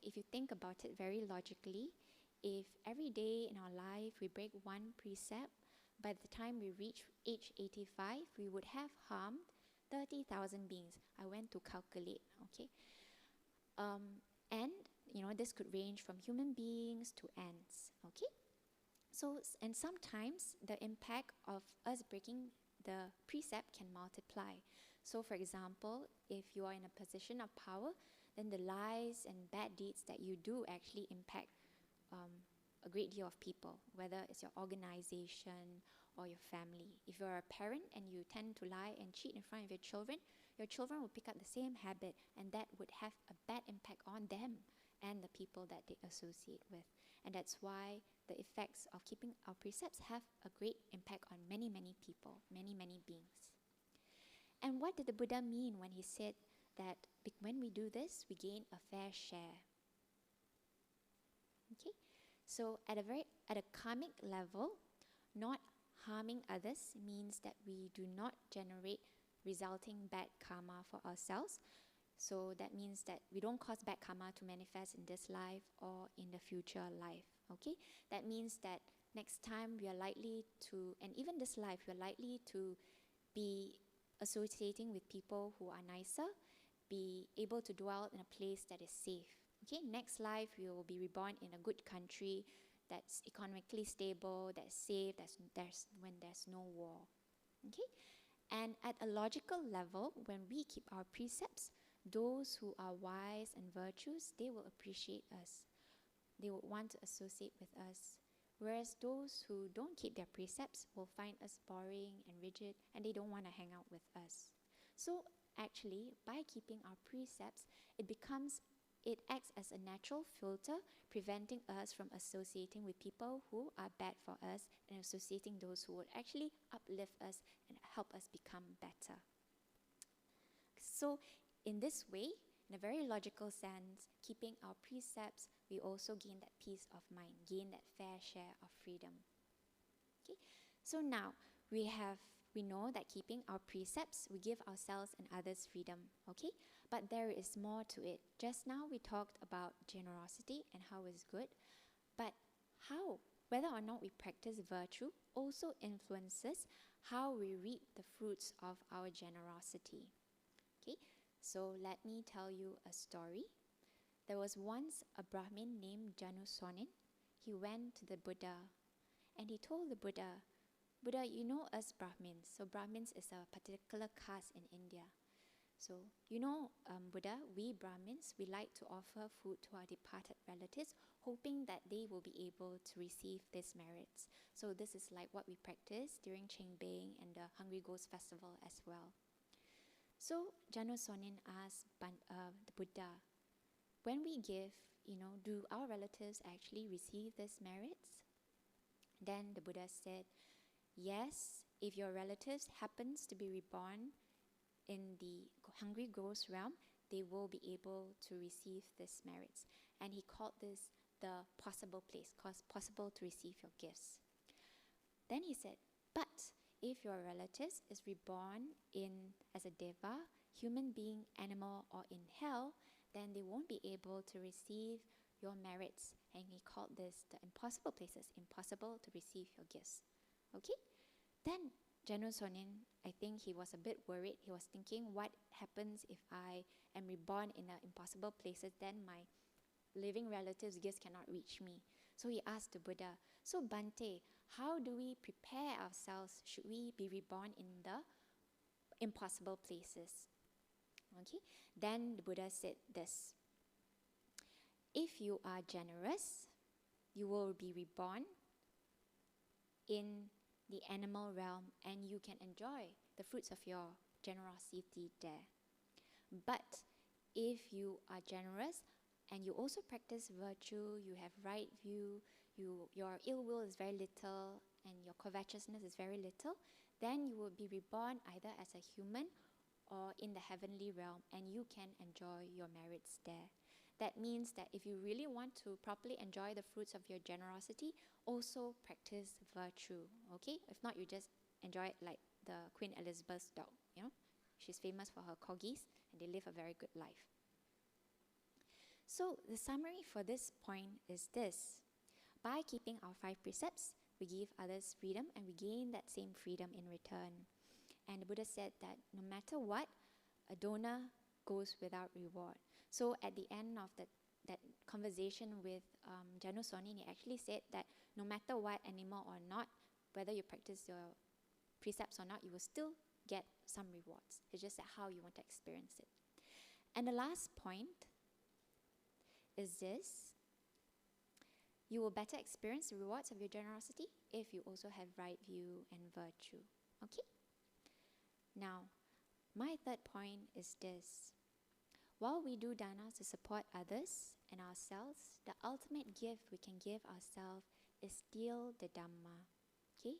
If you think about it very logically, if every day in our life we break 1 precept, by the time we reach age 85, we would have harmed 30,000 beings. I went to calculate, okay? And this could range from human beings to ants, okay? So, and sometimes the impact of us breaking the precept can multiply. So for example, if you are in a position of power, then the lies and bad deeds that you do actually impact a great deal of people, whether it's your organization or your family. If you're a parent and you tend to lie and cheat in front of your children will pick up the same habit, and that would have a bad impact on them and the people that they associate with. And that's why the effects of keeping our precepts have a great impact on many, many people, many, many beings. And what did the Buddha mean when he said that when we do this, we gain a fair share? Okay, so at a karmic level, not harming others means that we do not generate resulting bad karma for ourselves. So that means that we don't cause bad karma to manifest in this life or in the future life. Okay, that means that next time we are likely to, and even this life, we are likely to be associating with people who are nicer, be able to dwell in a place that is safe. Okay, next life we will be reborn in a good country that's economically stable, that's safe, when there's no war. Okay, and at a logical level, when we keep our precepts, those who are wise and virtuous, they will appreciate us. They will want to associate with us. whereas those who don't keep their precepts will find us boring and rigid, and they don't want to hang out with us. So actually, by keeping our precepts, it acts as a natural filter, preventing us from associating with people who are bad for us and associating those who would actually uplift us and help us become better. So in this way, in a very logical sense, keeping our precepts, we also gain that peace of mind, gain that fair share of freedom. Okay? So now we know that keeping our precepts, we give ourselves and others freedom, okay? But there is more to it. Just now we talked about generosity and how it's good, but how, whether or not we practice virtue, also influences how we reap the fruits of our generosity. Okay, so let me tell you a story. There was once a Brahmin named Janusonin. He went to the Buddha and he told the Buddha, Buddha, you know us Brahmins. So Brahmins is a particular caste in India. So, you know, Buddha, we Brahmins, we like to offer food to our departed relatives, hoping that they will be able to receive these merits. So this is like what we practice during Chengbing and the Hungry Ghost Festival as well. So Janusonin asked the Buddha, when we give, do our relatives actually receive these merits? Then the Buddha said, yes, if your relatives happens to be reborn in the Hungry Ghost realm, they will be able to receive these merits. And he called this the possible place, possible to receive your gifts. Then he said, but if your relatives is reborn as a deva, human being, animal, or in hell, then they won't be able to receive your merits. And he called this the impossible places, impossible to receive your gifts. Okay? Then Janusonin, I think he was a bit worried. He was thinking, what happens if I am reborn in the impossible places? Then my living relatives' gifts cannot reach me. So he asked the Buddha, so Bante, how do we prepare ourselves? Should we be reborn in the impossible places? Okay. Then the Buddha said this, if you are generous, you will be reborn in the animal realm and you can enjoy the fruits of your generosity there. But if you are generous and you also practice virtue, you have right view, your ill will is very little and your covetousness is very little, then you will be reborn either as a human or in the heavenly realm and you can enjoy your merits there. That means that if you really want to properly enjoy the fruits of your generosity, also practice virtue, okay? If not, you just enjoy it like the Queen Elizabeth's dog, She's famous for her corgis and they live a very good life. So the summary for this point is this. By keeping our 5 precepts, we give others freedom and we gain that same freedom in return. And the Buddha said that no matter what, a donor goes without reward. So at the end of that conversation with Janusonin, he actually said that no matter what, animal or not, whether you practice your precepts or not, you will still get some rewards. It's just that how you want to experience it. And the last point is this. You will better experience the rewards of your generosity if you also have right view and virtue. Okay? Now, my third point is this. While we do dana to support others and ourselves, the ultimate gift we can give ourselves is still the Dhamma. Okay?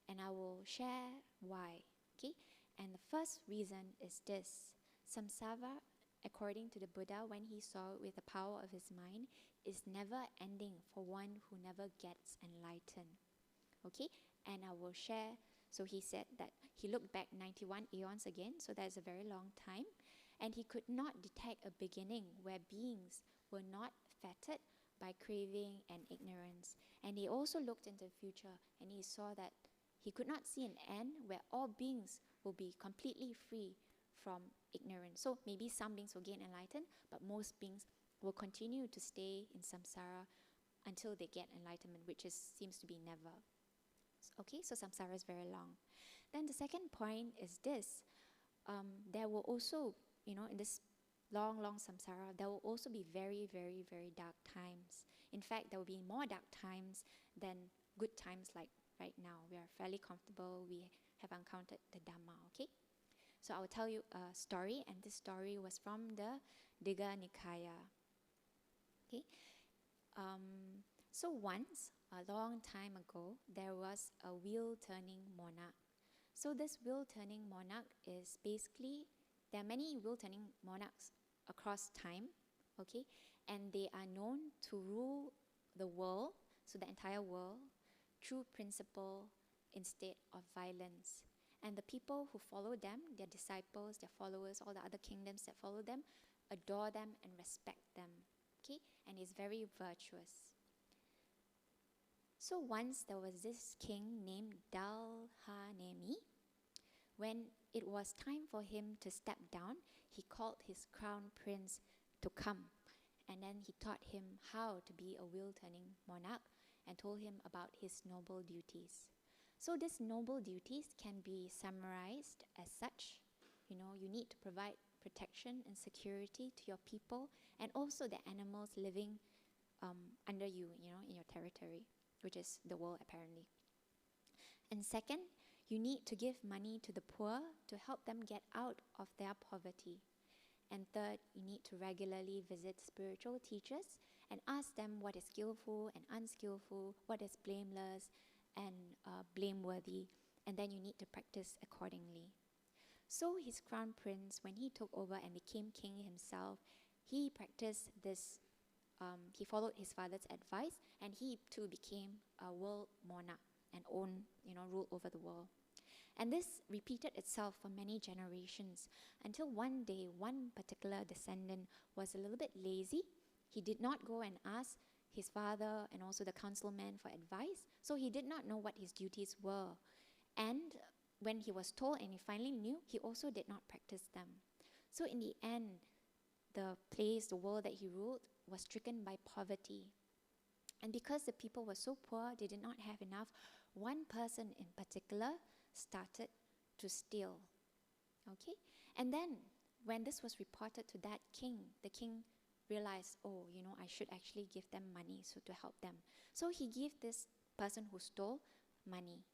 And I will share why. Okay? And the first reason is this. Samsara, according to the Buddha, when he saw it with the power of his mind, is never ending for one who never gets enlightened. Okay? And I will share. So he said that he looked back 91 eons again, so that's a very long time. And he could not detect a beginning where beings were not fettered by craving and ignorance. And he also looked into the future and he saw that he could not see an end where all beings will be completely free from ignorance. So maybe some beings will gain enlightened, but most beings will continue to stay in samsara until they get enlightenment, which seems to be never. Okay, so samsara is very long. Then the second point is this. There will also, in this long samsara, there will also be very, very, very dark times. In fact, there will be more dark times than good times like right now. We are fairly comfortable. We have encountered the Dhamma, okay? So I will tell you a story, and this story was from the Digha Nikaya. Okay? So once, a long time ago, there was a wheel-turning monarch. So this wheel-turning monarch is basically, there are many wheel-turning monarchs across time, okay? And they are known to rule the world, so the entire world, through principle instead of violence. And the people who follow them, their disciples, their followers, all the other kingdoms that follow them, adore them and respect them, okay? And is very virtuous. So once there was this king named Dalhanemi. When it was time for him to step down, he called his crown prince to come. And then he taught him how to be a wheel-turning monarch and told him about his noble duties. So these noble duties can be summarized as such. You know, you need to provide protection and security to your people and also the animals living under you, in your territory, which is the world apparently. And second, you need to give money to the poor to help them get out of their poverty. And third, you need to regularly visit spiritual teachers and ask them what is skillful and unskillful, what is blameless and blameworthy, and then you need to practice accordingly. So his crown prince, when he took over and became king himself, he practiced this, he followed his father's advice, and he too became a world monarch and ruled over the world. And this repeated itself for many generations until one day, one particular descendant was a little bit lazy. He did not go and ask his father and also the councilman for advice, so he did not know what his duties were. And when he was told and he finally knew, he also did not practice them. So in the end, the world that he ruled was stricken by poverty. And because the people were so poor, they did not have enough, one person in particular started to steal. Okay? And then, when this was reported to that king, the king realized, I should actually give them money to help them. So he gave this person who stole money.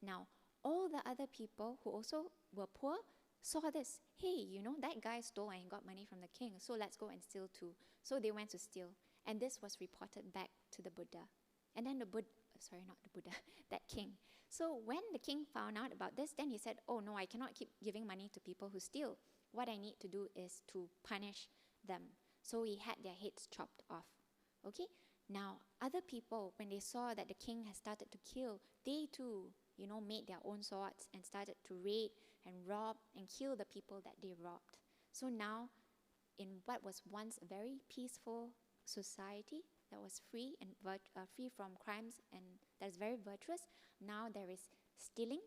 Now, all the other people who also were poor saw this. Hey, that guy stole and got money from the king, so let's go and steal too. So they went to steal. And this was reported back to the Buddha. And then that king. So when the king found out about this, then he said, oh no, I cannot keep giving money to people who steal. What I need to do is to punish them. So he had their heads chopped off. Okay? Now, other people, when they saw that the king has started to kill, they too, made their own swords and started to raid and rob and kill the people that they robbed. So now, in what was once a very peaceful society that was free and free from crimes and that is very virtuous, now there is stealing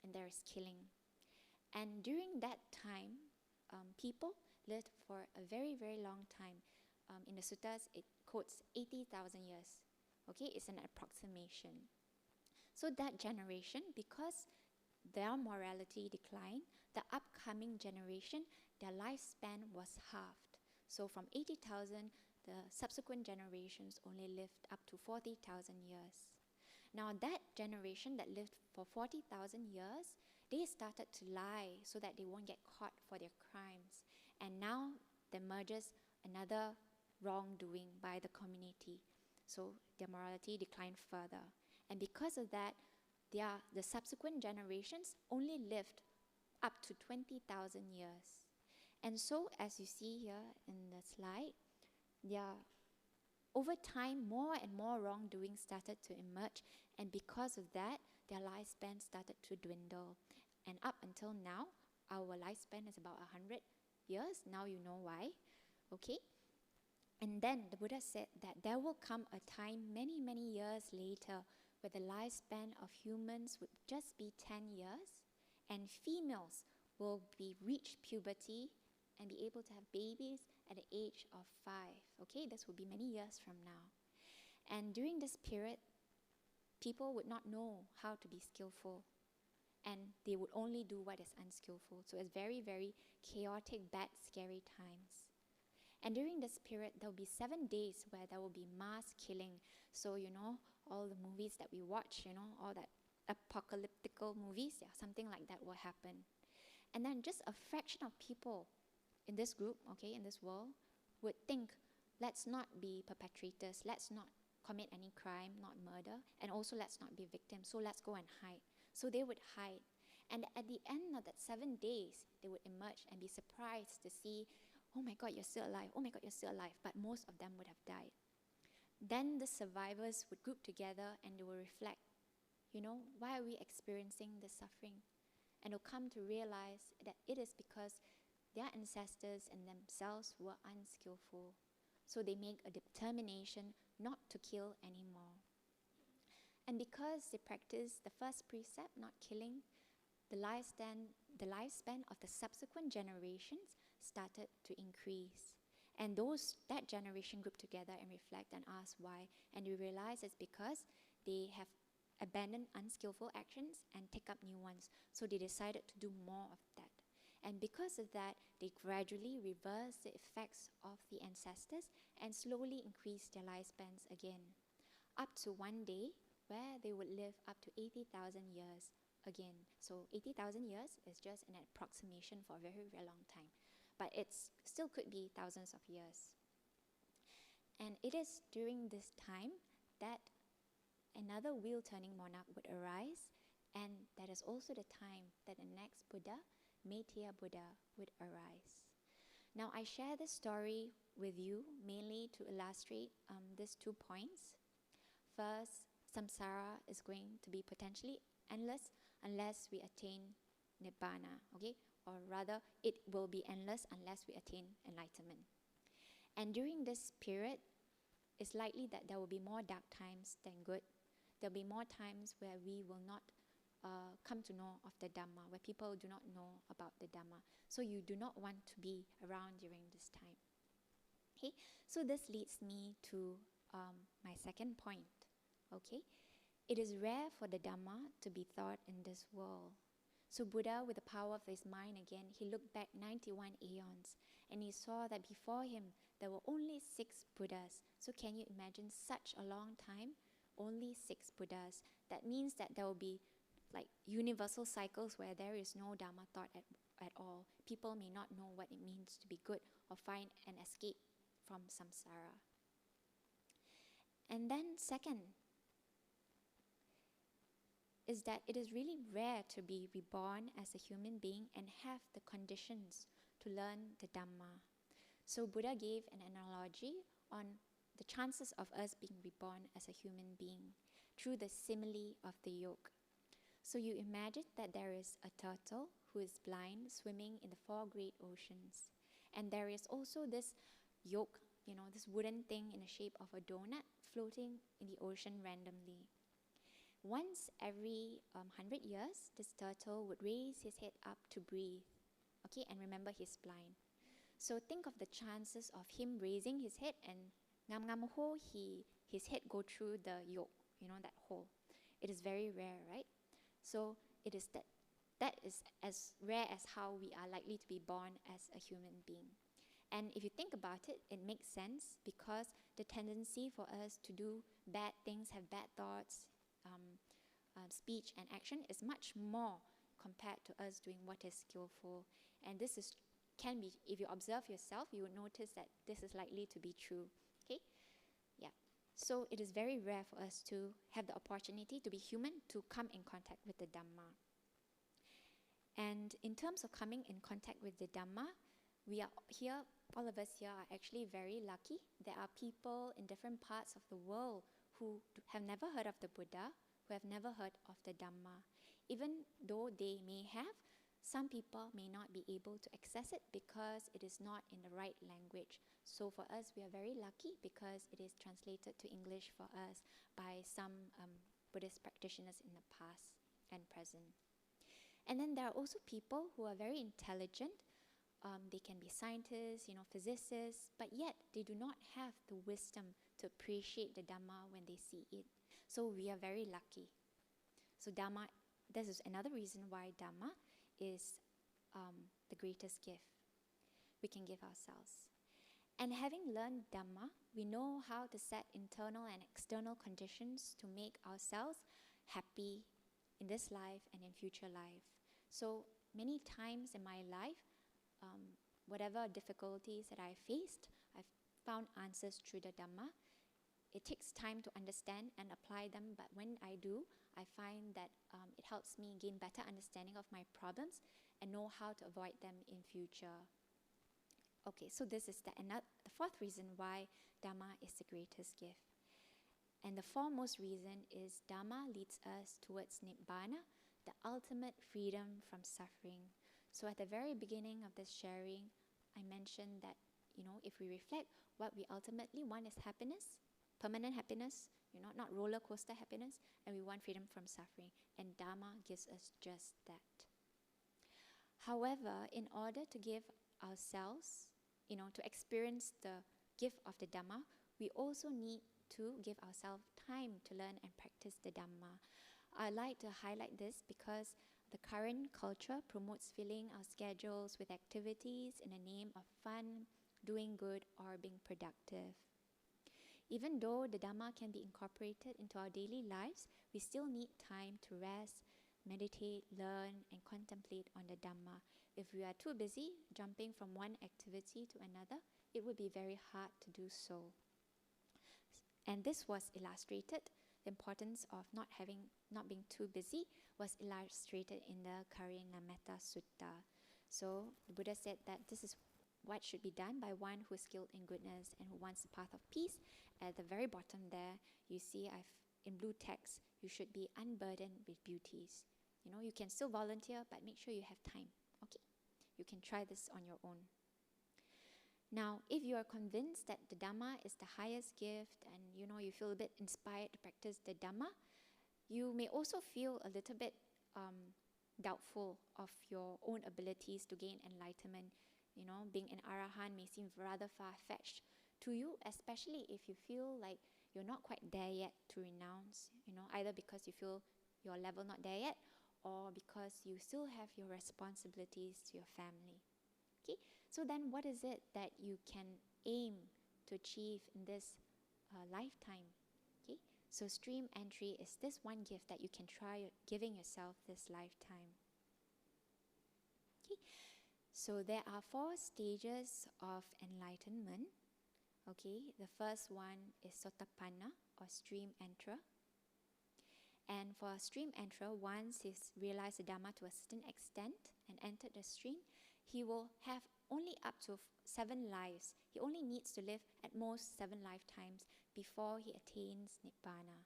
and there is killing. And during that time, people lived for a very, very long time. In the suttas, it quotes 80,000 years. Okay, it's an approximation. So that generation, because their morality declined, the upcoming generation, their lifespan was halved. So from 80,000, the subsequent generations only lived up to 40,000 years. Now that generation that lived for 40,000 years, they started to lie so that they won't get caught for their crimes. And now there emerges another wrongdoing by the community. So their morality declined further. And because of that, the subsequent generations only lived up to 20,000 years. And so, as you see here in the slide, over time, more and more wrongdoing started to emerge, and because of that, their lifespan started to dwindle. And up until now, our lifespan is about 100 years. Now you know why. Okay? And then the Buddha said that there will come a time many, many years later where the lifespan of humans would just be 10 years, and females will reach puberty and be able to have babies at the age of 5. Okay, this will be many years from now. And during this period, people would not know how to be skillful, and they would only do what is unskillful. So it's very, very chaotic, bad, scary times. And during this period, there will be 7 days where there will be mass killing. So, all the movies that we watch, all that apocalyptical movies, something like that will happen. And then just a fraction of people in this group, in this world, would think, let's not be perpetrators, let's not commit any crime, not murder, and also let's not be victims, so let's go and hide. So they would hide. And at the end of that 7 days, they would emerge and be surprised to see, oh my God, you're still alive, oh my God, you're still alive, but most of them would have died. Then the survivors would group together and they will reflect, why are we experiencing this suffering? And they'll come to realize that it is because their ancestors and themselves were unskillful. So they make a determination not to kill anymore. And because they practice the first precept, not killing, the lifespan of the subsequent generations started to increase. And that generation grouped together and reflect and ask why. And we realize it's because they have abandoned unskillful actions and take up new ones. So they decided to do more of that. And because of that, they gradually reverse the effects of the ancestors and slowly increase their lifespans again. Up to one day where they would live up to 80,000 years again. So 80,000 years is just an approximation for a very, very long time. But it still could be thousands of years. And it is during this time that another wheel-turning monarch would arise, and that is also the time that the next Buddha, Maitreya Buddha, would arise. Now, I share this story with you mainly to illustrate these 2 points. First, samsara is going to be potentially endless unless we attain Nibbana, or rather, it will be endless unless we attain enlightenment. And during this period, it's likely that there will be more dark times than good. There will be more times where we will not come to know of the Dhamma, where people do not know about the Dhamma. So you do not want to be around during this time. So this leads me to my second point. It is rare for the Dhamma to be taught in this world. So Buddha, with the power of his mind again, he looked back 91 aeons and he saw that before him there were only 6 Buddhas. So can you imagine such a long time? Only 6 Buddhas. That means that there will be like universal cycles where there is no Dhamma taught at all. People may not know what it means to be good or find an escape from samsara. And then second, is that it is really rare to be reborn as a human being and have the conditions to learn the Dhamma. So Buddha gave an analogy on the chances of us being reborn as a human being through the simile of the yoke. So you imagine that there is a turtle who is blind swimming in the 4 great oceans. And there is also this yoke, this wooden thing in the shape of a donut floating in the ocean randomly. Once every 100 years, this turtle would raise his head up to breathe. And remember, he's blind. So think of the chances of him raising his head and ngam ho, his head go through the yoke, that hole. It is very rare, right? So it is that is as rare as how we are likely to be born as a human being. And if you think about it, it makes sense because the tendency for us to do bad things, have bad thoughts, speech and action is much more compared to us doing what is skillful. And this can be, if you observe yourself, you will notice that this is likely to be true. So it is very rare for us to have the opportunity to be human, to come in contact with the Dhamma. And in terms of coming in contact with the Dhamma, we are here, all of us here are actually very lucky. There are people in different parts of the world who have never heard of the Buddha, who have never heard of the Dhamma. Even though they may have, some people may not be able to access it because it is not in the right language. So for us, we are very lucky because it is translated to English for us by some Buddhist practitioners in the past and present. And then there are also people who are very intelligent. They can be scientists, physicists, but yet they do not have the wisdom to appreciate the Dhamma when they see it. So we are very lucky. So Dhamma, this is another reason why Dhamma is the greatest gift we can give ourselves. And having learned Dhamma, we know how to set internal and external conditions to make ourselves happy in this life and in future life. So many times in my life, whatever difficulties that I faced, I've found answers through the Dhamma. It takes time to understand and apply them, but when I do, I find that it helps me gain better understanding of my problems and know how to avoid them in future. Okay, so this is the fourth reason why Dhamma is the greatest gift. And the foremost reason is Dhamma leads us towards Nibbana, the ultimate freedom from suffering. So at the very beginning of this sharing, I mentioned that, if we reflect, what we ultimately want is happiness, permanent happiness, not roller coaster happiness, and we want freedom from suffering. And Dhamma gives us just that. However, in order to give ourselves, to experience the gift of the Dhamma, we also need to give ourselves time to learn and practice the Dhamma. I like to highlight this because the current culture promotes filling our schedules with activities in the name of fun, doing good, or being productive. Even though the Dhamma can be incorporated into our daily lives, we still need time to rest, meditate, learn, and contemplate on the Dhamma. If we are too busy jumping from one activity to another, it would be very hard to do so. And this was illustrated, the importance of not being too busy was illustrated in the Karinametta Sutta. So the Buddha said that this is what should be done by one who is skilled in goodness and who wants the path of peace. At the very bottom there, you see in blue text, you should be unburdened with beauties. You can still volunteer, but make sure you have time. Okay, you can try this on your own. Now, if you are convinced that the Dhamma is the highest gift and you feel a bit inspired to practice the Dhamma, you may also feel a little bit doubtful of your own abilities to gain enlightenment. Being an Arahant may seem rather far-fetched to you, especially if you feel like you're not quite there yet to renounce, either because you feel your level not there yet or because you still have your responsibilities to your family. Okay, so then what is it that you can aim to achieve in this lifetime? Okay, so stream entry is this one gift that you can try giving yourself this lifetime. Okay, so there are 4 stages of enlightenment. Okay, the first one is Sotapanna or stream enterer. And for a stream enterer, once he's realized the Dhamma to a certain extent and entered the stream, he will have only up to 7 lives. He only needs to live at most 7 lifetimes before he attains Nibbana.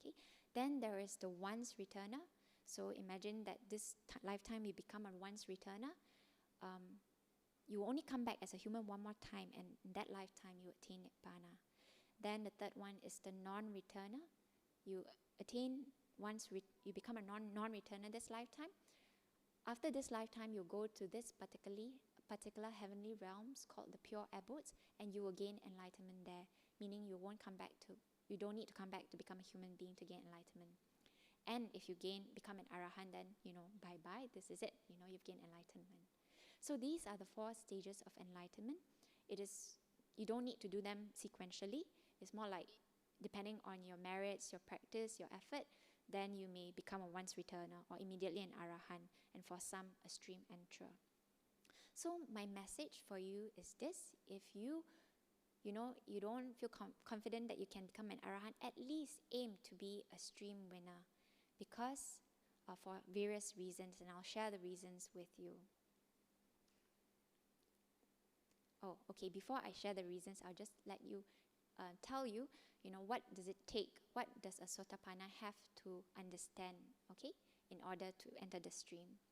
Okay? Then there is the once returner. So imagine that this lifetime you become a once returner. You only come back as a human one more time, and in that lifetime you attain Nibbana. Then the third one is the non-returner. You become a non-returner this lifetime. After this lifetime, you go to this particular heavenly realms called the pure abodes, and you will gain enlightenment there. Meaning you don't need to come back to become a human being to gain enlightenment. And if you become an Arahant, then bye-bye. This is it. You've gained enlightenment. So these are the 4 stages of enlightenment. You don't need to do them sequentially. It's more like depending on your merits, your practice, your effort, then you may become a once returner or immediately an Arahant, and for some, a stream enterer. So my message for you is this: if you don't feel confident that you can become an Arahant, at least aim to be a stream winner, because for various reasons, and I'll share the reasons with you. Oh, okay, before I share the reasons, I'll just tell you, what does it take? What does a Sotapanna have to understand, okay, in order to enter the stream?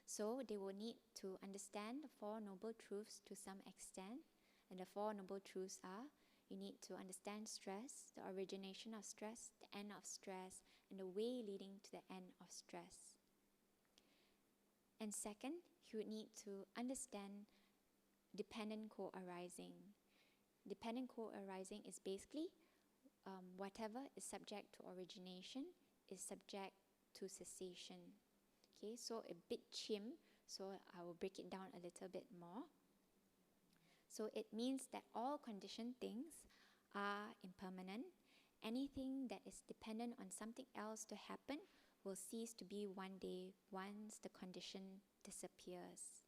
So they will need to understand the 4 noble truths to some extent. And the 4 noble truths are, you need to understand stress, the origination of stress, the end of stress, and the way leading to the end of stress. And second, you would need to understand dependent co-arising. Dependent co-arising is basically whatever is subject to origination is subject to cessation. Okay, so a bit chim, so I will break it down a little bit more. So it means that all conditioned things are impermanent. Anything that is dependent on something else to happen will cease to be one day once the condition disappears.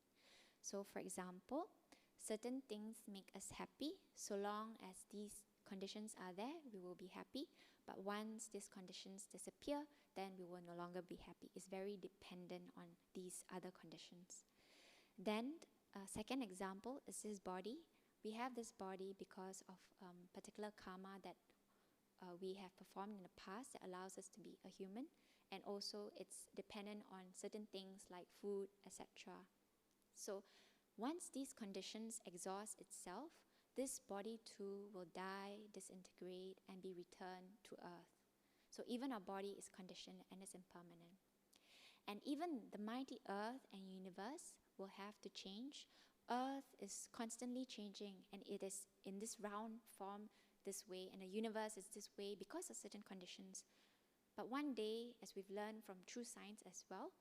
So for example, certain things make us happy. So long as these conditions are there, we will be happy. But once these conditions disappear, then we will no longer be happy. It's very dependent on these other conditions. Then, second example is this body. We have this body because of particular karma that we have performed in the past that allows us to be a human. And also it's dependent on certain things like food, etc. So once these conditions exhaust itself, this body too will die, disintegrate, and be returned to earth. So even our body is conditioned and is impermanent. And even the mighty earth and universe will have to change. Earth is constantly changing, and it is in this round form this way, and the universe is this way because of certain conditions. But one day, as we've learned from true science as well,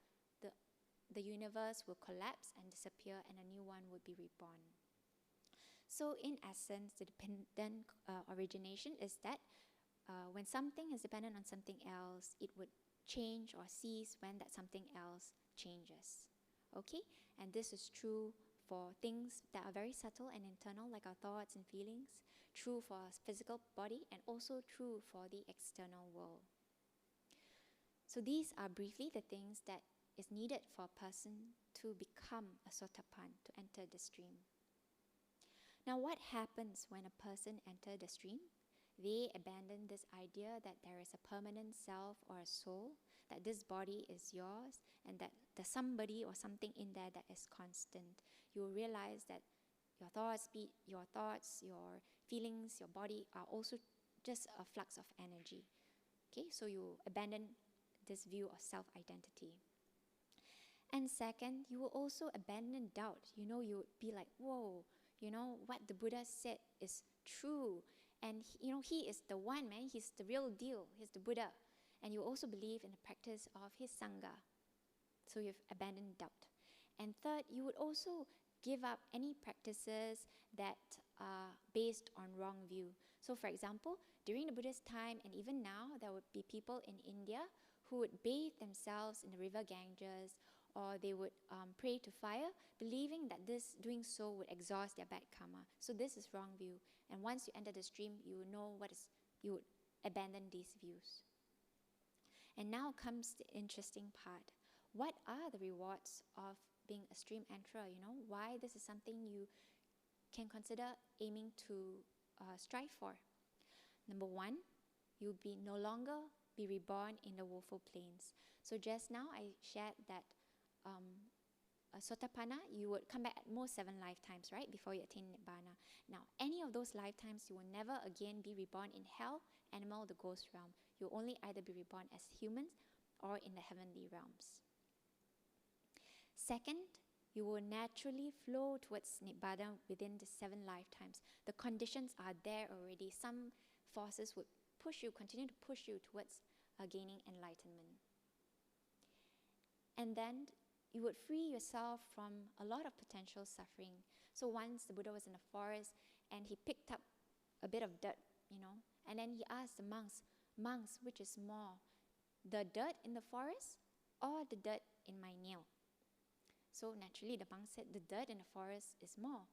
the universe will collapse and disappear, and a new one will be reborn. So in essence, the dependent origination is that when something is dependent on something else, it would change or cease when that something else changes. Okay? And this is true for things that are very subtle and internal, like our thoughts and feelings, true for our physical body, and also true for the external world. So these are briefly the things that is needed for a person to become a sotapan, to enter the stream. Now what happens when a person enters the stream? They abandon this idea that there is a permanent self or a soul, that this body is yours, and that there's somebody or something in there that is constant. You will realize that your thoughts, your feelings, your body are also just a flux of energy. Okay, so you abandon this view of self-identity. And second, you will also abandon doubt. You would be like, whoa, what the Buddha said is true. And he is the one, man. He's the real deal. He's the Buddha. And you also believe in the practice of his Sangha. So you've abandoned doubt. And third, you would also give up any practices that are based on wrong view. So for example, during the Buddhist time and even now, there would be people in India who would bathe themselves in the river Ganges, or they would pray to fire, believing that doing so would exhaust their bad karma. So this is wrong view. And once you enter the stream, you would abandon these views. And now comes the interesting part. What are the rewards of being a stream enterer? Why this is something you can consider aiming to strive for. Number one, you'll be no longer be reborn in the woeful plains. So just now I shared that a sotapanna, you would come back at most 7 lifetimes, right, before you attain Nibbana. Now, any of those lifetimes, you will never again be reborn in hell, animal, the ghost realm. You'll only either be reborn as humans or in the heavenly realms. Second, you will naturally flow towards Nibbana within the 7 lifetimes. The conditions are there already. Some forces would continue to push you towards gaining enlightenment. And then you would free yourself from a lot of potential suffering. So once the Buddha was in the forest and he picked up a bit of dirt, and then he asked the monks, which is more, the dirt in the forest or the dirt in my nail? So naturally the monk said, the dirt in the forest is more.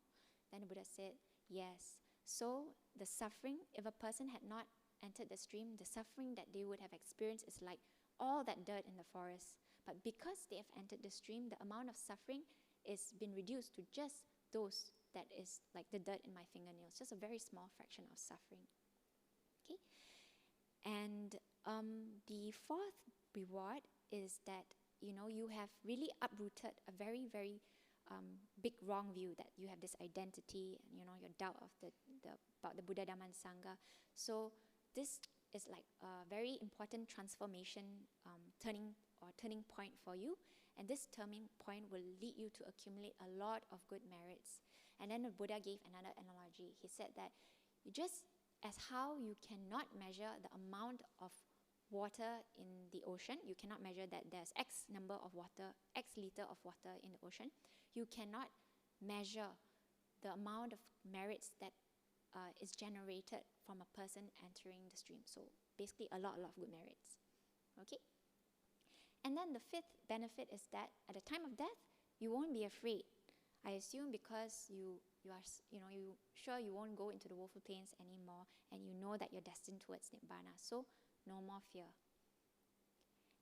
Then the Buddha said, yes. So the suffering, if a person had not entered the stream, the suffering that they would have experienced is like all that dirt in the forest. But because they have entered the stream, the amount of suffering is been reduced to just those that is like the dirt in my fingernails, just a very small fraction of suffering. Okay? And the fourth reward is that you have really uprooted a very, very big wrong view that you have this identity, and your doubt of about the Buddha, Dhamma, and Sangha. So this is like a very important transformation turning point for you, and this turning point will lead you to accumulate a lot of good merits. And then the Buddha gave another analogy. He said that just as how you cannot measure the amount of water in the ocean, you cannot measure that there's X number of water, X liter of water in the ocean, you cannot measure the amount of merits that is generated from a person entering the stream. So basically a lot of good merits. Okay? And then the fifth benefit is that at the time of death, you won't be afraid. I assume because you sure you won't go into the woeful plains anymore, and you know that you're destined towards Nibbana. So no more fear.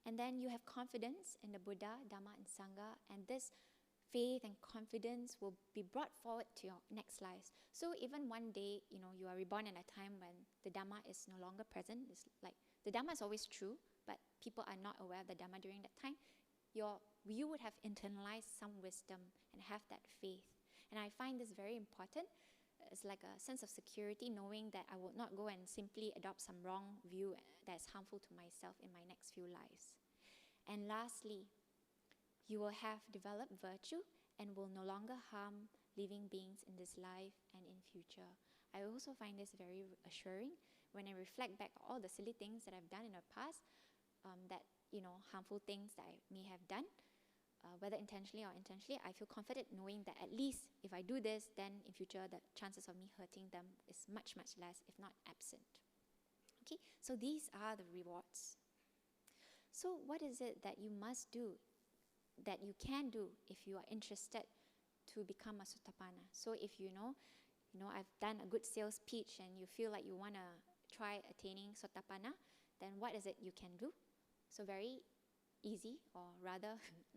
And then you have confidence in the Buddha, Dhamma, and Sangha, and this faith and confidence will be brought forward to your next lives. So even one day, you are reborn in a time when the Dhamma is no longer present. It's like the Dhamma is always true, but people are not aware of the Dhamma during that time. You would have internalized some wisdom and have that faith. And I find this very important. It's like a sense of security, knowing that I will not go and simply adopt some wrong view that is harmful to myself in my next few lives. And lastly, you will have developed virtue and will no longer harm living beings in this life and in future. I also find this very assuring when I reflect back all the silly things that I've done in the past, harmful things that I may have done, whether intentionally or unintentionally. I feel confident knowing that at least if I do this, then in future the chances of me hurting them is much, much less, if not absent. Okay, so these are the rewards. So what is it that you must do, that you can do if you are interested to become a Sotapanna? So if I've done a good sales pitch and you feel like you want to try attaining Sotapanna, then what is it you can do? So very easy, or rather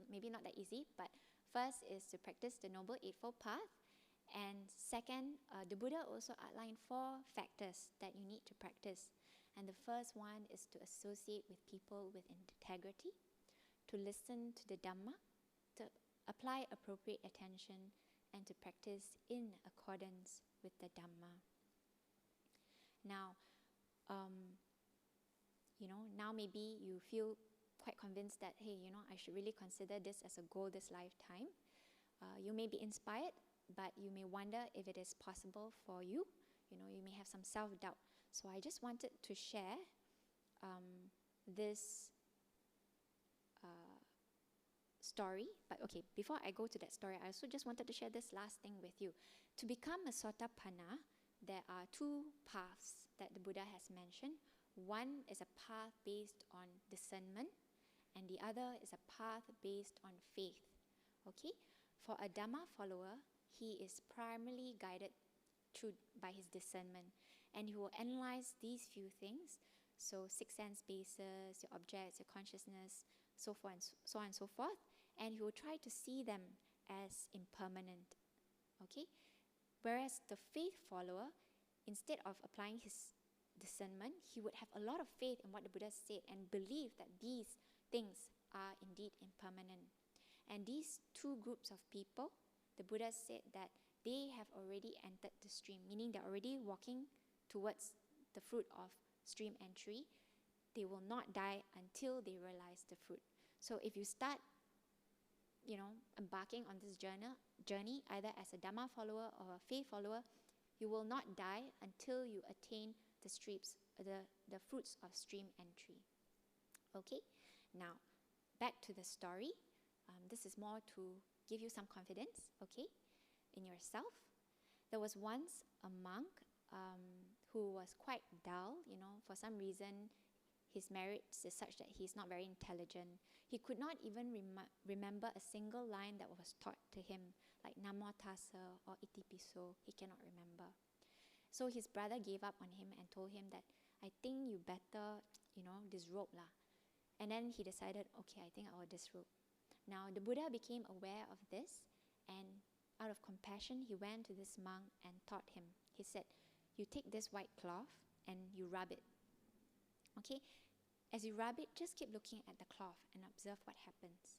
maybe not that easy, but first is to practice the Noble Eightfold Path, and second, the Buddha also outlined 4 factors that you need to practice. And the first one is to associate with people with integrity, to listen to the Dhamma, to apply appropriate attention, and to practice in accordance with the Dhamma. Now, now maybe you feel quite convinced that, hey, I should really consider this as a goal this lifetime. You may be inspired, but you may wonder if it is possible for you. You may have some self-doubt. So I just wanted to share this story. But okay, before I go to that story, I also just wanted to share this last thing with you. To become a Sotapanna, there are 2 paths that the Buddha has mentioned. One is a path based on discernment, and the other is a path based on faith. Okay? For a Dhamma follower, he is primarily guided by his discernment, and he will analyze these few things. So 6 sense bases, your objects, your consciousness, so on and so forth, and he will try to see them as impermanent. Okay? Whereas the faith follower, instead of applying his discernment, he would have a lot of faith in what the Buddha said and believe that these things are indeed impermanent. And these 2 groups of people, the Buddha said that they have already entered the stream, meaning they're already walking towards the fruit of stream entry. They will not die until they realize the fruit. So if you start, embarking on this journey, either as a Dhamma follower or a faith follower, you will not die until you attain the fruits of stream entry. Okay? Now, back to the story. This is more to give you some confidence, okay, in yourself. There was once a monk who was quite dull. For some reason, his merit is such that he's not very intelligent. He could not even remember a single line that was taught to him, like Namo Tassa or Iti Piso. He cannot remember. So his brother gave up on him and told him that, I think you better, disrobe lah. And then he decided, okay, I think I will disrobe. Now the Buddha became aware of this, and out of compassion, he went to this monk and taught him. He said, you take this white cloth and you rub it. Okay? As you rub it, just keep looking at the cloth and observe what happens.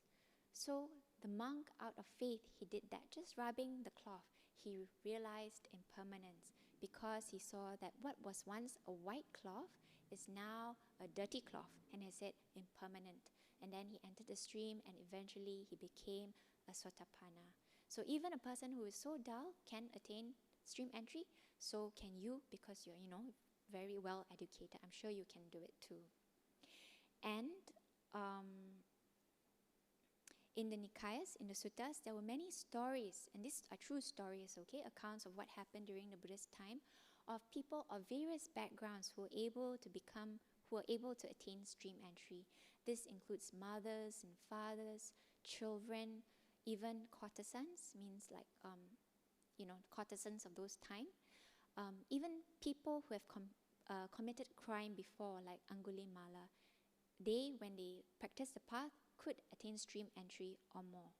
So the monk, out of faith, he did that. Just rubbing the cloth, he realized impermanence, because he saw that what was once a white cloth is now a dirty cloth, and he said impermanent. And then he entered the stream, and eventually he became a Sotapanna. So even a person who is so dull can attain stream entry. So can you, because you're very well educated. I'm sure you can do it too. And in the Nikayas, in the suttas, there were many stories, and these are true stories, okay, accounts of what happened during the Buddhist time, of people of various backgrounds who were able to attain stream entry. This includes mothers and fathers, children, even courtesans, means like, courtesans of those time. Even people who have committed crime before, like Angulimala, when they practice the path, could attain stream entry or more.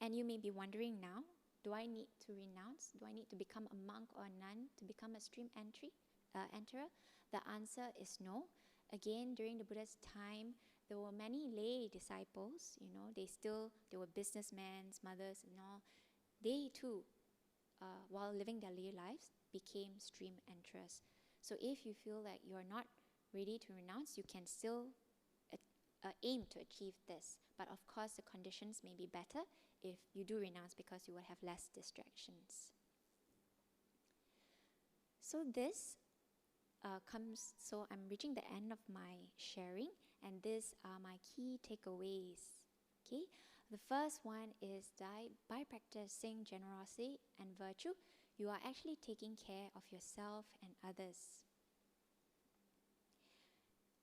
And you may be wondering now, do I need to renounce? Do I need to become a monk or a nun to become a stream enterer? The answer is no. Again, during the Buddha's time, there were many lay disciples, they were businessmen, mothers and all. They too, while living their lay lives, became stream enterers. So if you feel like you're not ready to renounce, you can still aim to achieve this. But of course, the conditions may be better if you do renounce, because you will have less distractions. So I'm reaching the end of my sharing, and these are my key takeaways. Okay, the first one is that by practicing generosity and virtue, you are actually taking care of yourself and others.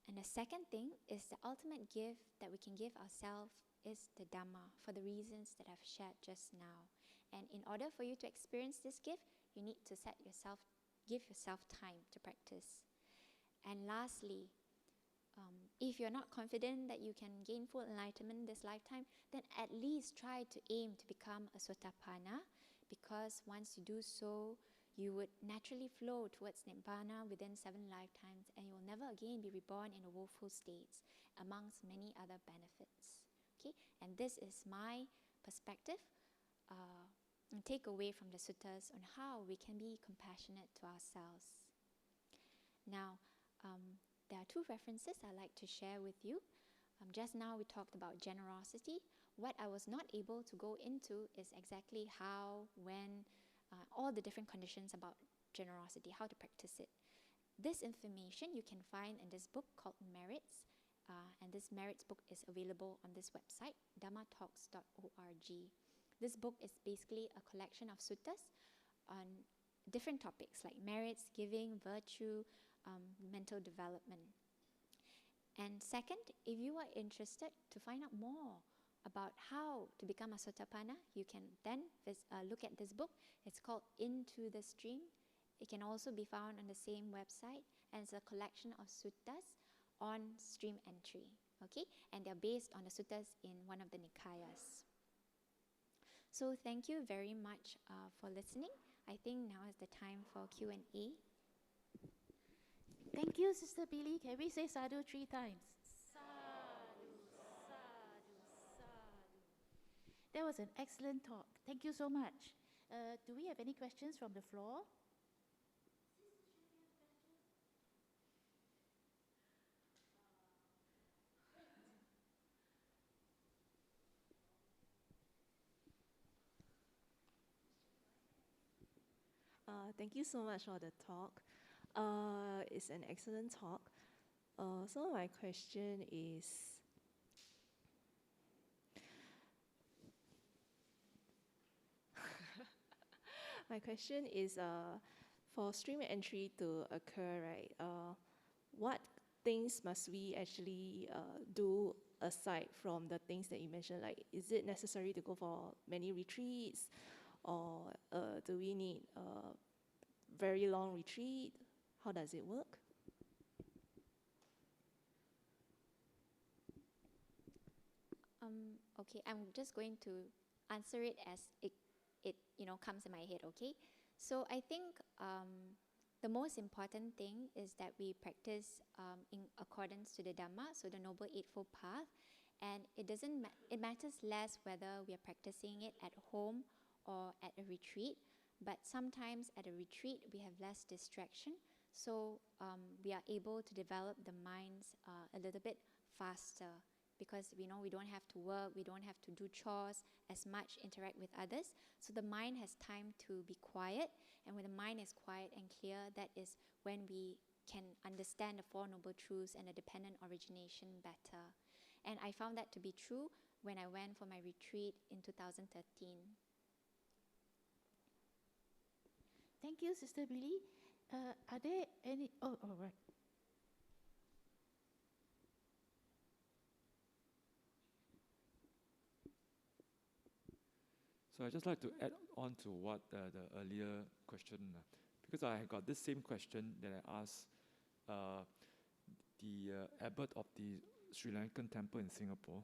And the second thing is the ultimate gift that we can give ourselves is the Dhamma, for the reasons that I've shared just now. And in order for you to experience this gift, you need to give yourself time to practice. And lastly, if you're not confident that you can gain full enlightenment this lifetime, then at least try to aim to become a Sotapanna, because once you do so, you would naturally flow towards Nibbana within 7 lifetimes, and you will never again be reborn in a woeful state, amongst many other benefits. Okay, and this is my perspective and take away from the suttas on how we can be compassionate to ourselves. Now, there are 2 references I'd like to share with you. Just now we talked about generosity. What I was not able to go into is exactly how, when, all the different conditions about generosity, how to practice it. This information you can find in this book called Merits, and this Merits book is available on this website, dhammatalks.org. This book is basically a collection of suttas on different topics like merits, giving, virtue, mental development. And second, if you are interested to find out more about how to become a Sotapanna, you can then look at this book. It's called Into the Stream. It can also be found on the same website, and it's a collection of suttas on stream entry. Okay, and they're based on the suttas in one of the Nikayas. So thank you very much for listening. I think now is the time for Q&A. Thank you, Sister Bee Li. Can we say sadhu 3 times? Sadhu, sadhu, sadhu. That was an excellent talk. Thank you so much. Do we have any questions from the floor? Thank you so much for the talk. It's an excellent talk. So my question is, for stream entry to occur, right? What things must we actually do aside from the things that you mentioned? Like, is it necessary to go for many retreats, or do we need a very long retreat? How does it work? Okay, I'm just going to answer it as it comes in my head, okay? So I think the most important thing is that we practice in accordance to the Dhamma, so the Noble Eightfold Path, and it matters less whether we are practicing it at home or at a retreat, but sometimes at a retreat we have less distraction, so we are able to develop the minds a little bit faster, because we don't have to work, we don't have to do chores as much, interact with others, so the mind has time to be quiet, and when the mind is quiet and clear, that is when we can understand the Four Noble Truths and the dependent origination better. And I found that to be true when I went for my retreat in 2013. Thank you, Sister Bee Li. Are there any? Oh, all right. So I'd just like to add on to what the earlier question, because I got this same question that I asked the abbot of the Sri Lankan temple in Singapore.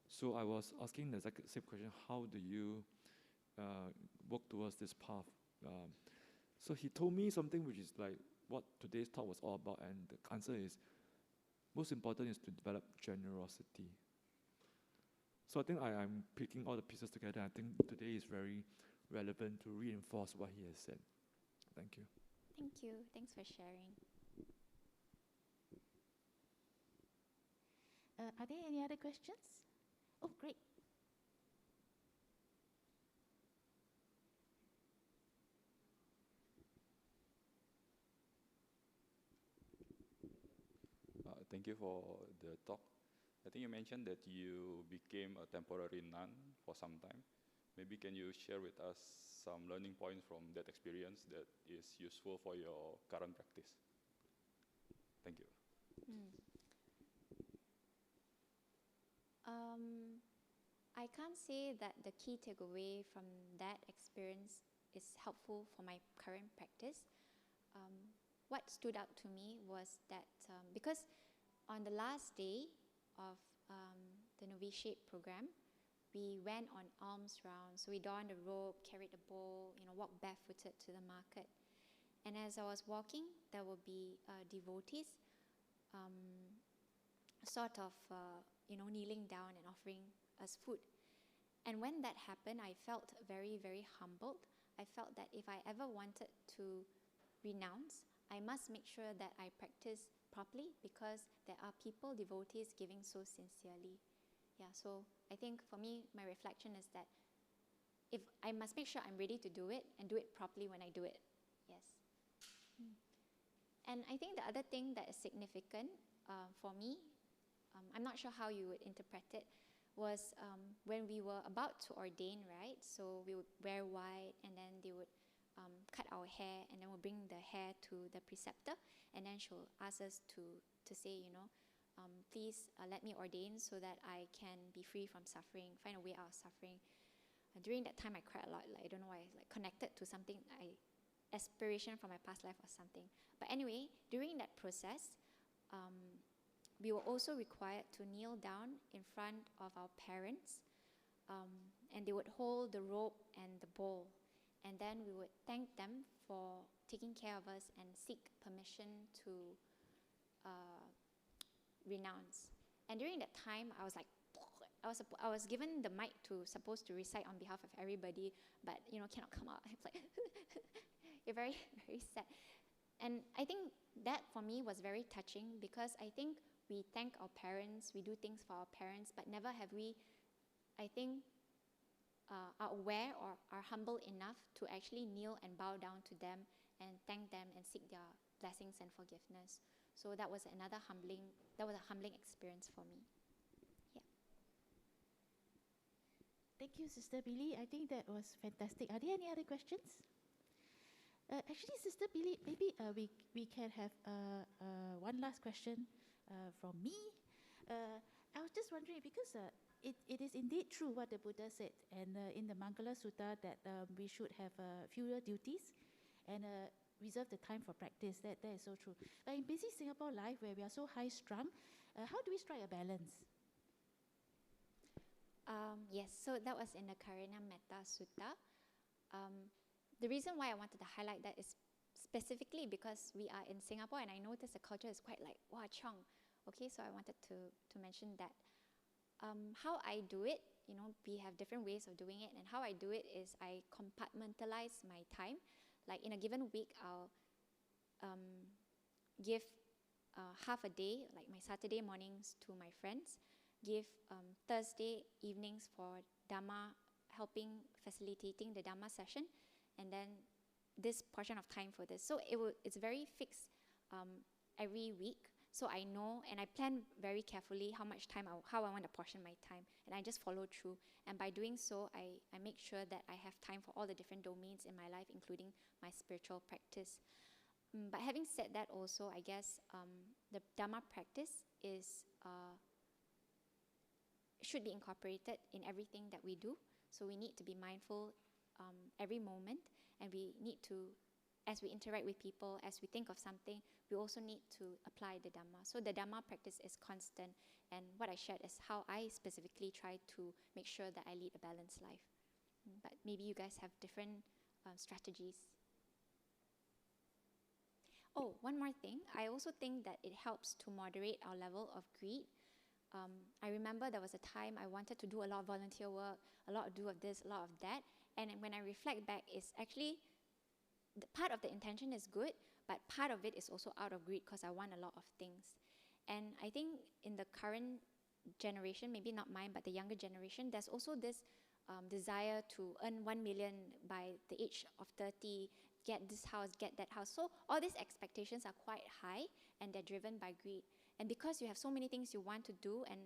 So I was asking the same question: how do you work towards this path? So he told me something which is like what today's talk was all about, and the answer is most important is to develop generosity. So I think I'm picking all the pieces together. I think today is very relevant to reinforce what he has said. Thank you. Thank you. Thanks for sharing. Are there any other questions? Oh, great. Thank you for the talk. I think you mentioned that you became a temporary nun for some time. Maybe can you share with us some learning points from that experience that is useful for your current practice? Thank you. I can't say that the key takeaway from that experience is helpful for my current practice. What stood out to me was that because on the last day of the novitiate program, we went on alms rounds. So we donned a robe, carried a bowl, walked barefooted to the market. And as I was walking, there would be devotees kneeling down and offering us food. And when that happened, I felt very, very humbled. I felt that if I ever wanted to renounce, I must make sure that I practice properly, because there are people, devotees, giving so sincerely. Yeah, so I think for me, my reflection is that if I must make sure I'm ready to do it and do it properly when I do it. Yes. And I think the other thing that is significant for me, I'm not sure how you would interpret it, was when we were about to ordain, right? So we would wear white, and then they would cut our hair, and then we'll bring the hair to the preceptor, and then she'll ask us to say, please let me ordain so that I can be free from suffering, find a way out of suffering. During that time, I cried a lot. Like, I don't know why, like connected to something, aspiration from my past life or something. But anyway, during that process, we were also required to kneel down in front of our parents, and they would hold the robe and the bowl. And then we would thank them for taking care of us and seek permission to renounce. And during that time, I was like, I was given the mic supposed to recite on behalf of everybody, but cannot come out. I was like, you're very, very sad. And I think that for me was very touching, because I think we thank our parents, we do things for our parents, but never have we, I think, are aware or are humble enough to actually kneel and bow down to them and thank them and seek their blessings and forgiveness. So that was a humbling experience for me. Yeah. Thank you, Sister Bee Li. I think that was fantastic. Are there any other questions? Actually, Sister Bee Li, maybe we can have one last question from me. I was just wondering, because it is indeed true what the Buddha said, and in the Mangala Sutta, that we should have fewer duties and reserve the time for practice. That is so true. But in busy Singapore life, where we are so high-strung, how do we strike a balance? Yes, so that was in the Karina Metta Sutta. The reason why I wanted to highlight that is specifically because we are in Singapore, and I noticed the culture is quite like, wow, chong. Okay, so I wanted to mention that. How I do it, we have different ways of doing it, and how I do it is I compartmentalize my time. Like in a given week, I'll give half a day, like my Saturday mornings, to my friends, give Thursday evenings for Dhamma, facilitating the Dhamma session, and then this portion of time for this. So it's very fixed every week. So I know, and I plan very carefully how much time, how I want to portion my time, and I just follow through. And by doing so, I make sure that I have time for all the different domains in my life, including my spiritual practice. But having said that also, I guess the Dhamma practice should be incorporated in everything that we do. So we need to be mindful every moment, and we need to, as we interact with people, as we think of something, we also need to apply the Dhamma. So the Dhamma practice is constant, and what I shared is how I specifically try to make sure that I lead a balanced life. But maybe you guys have different strategies. Oh, one more thing. I also think that it helps to moderate our level of greed. I remember there was a time I wanted to do a lot of volunteer work, a lot of do of this, a lot of that. And when I reflect back, it's actually, part of the intention is good, but part of it is also out of greed because I want a lot of things. And I think in the current generation, maybe not mine, but the younger generation, there's also this desire to earn 1 million by the age of 30, get this house, get that house. So all these expectations are quite high, and they're driven by greed. And because you have so many things you want to do, and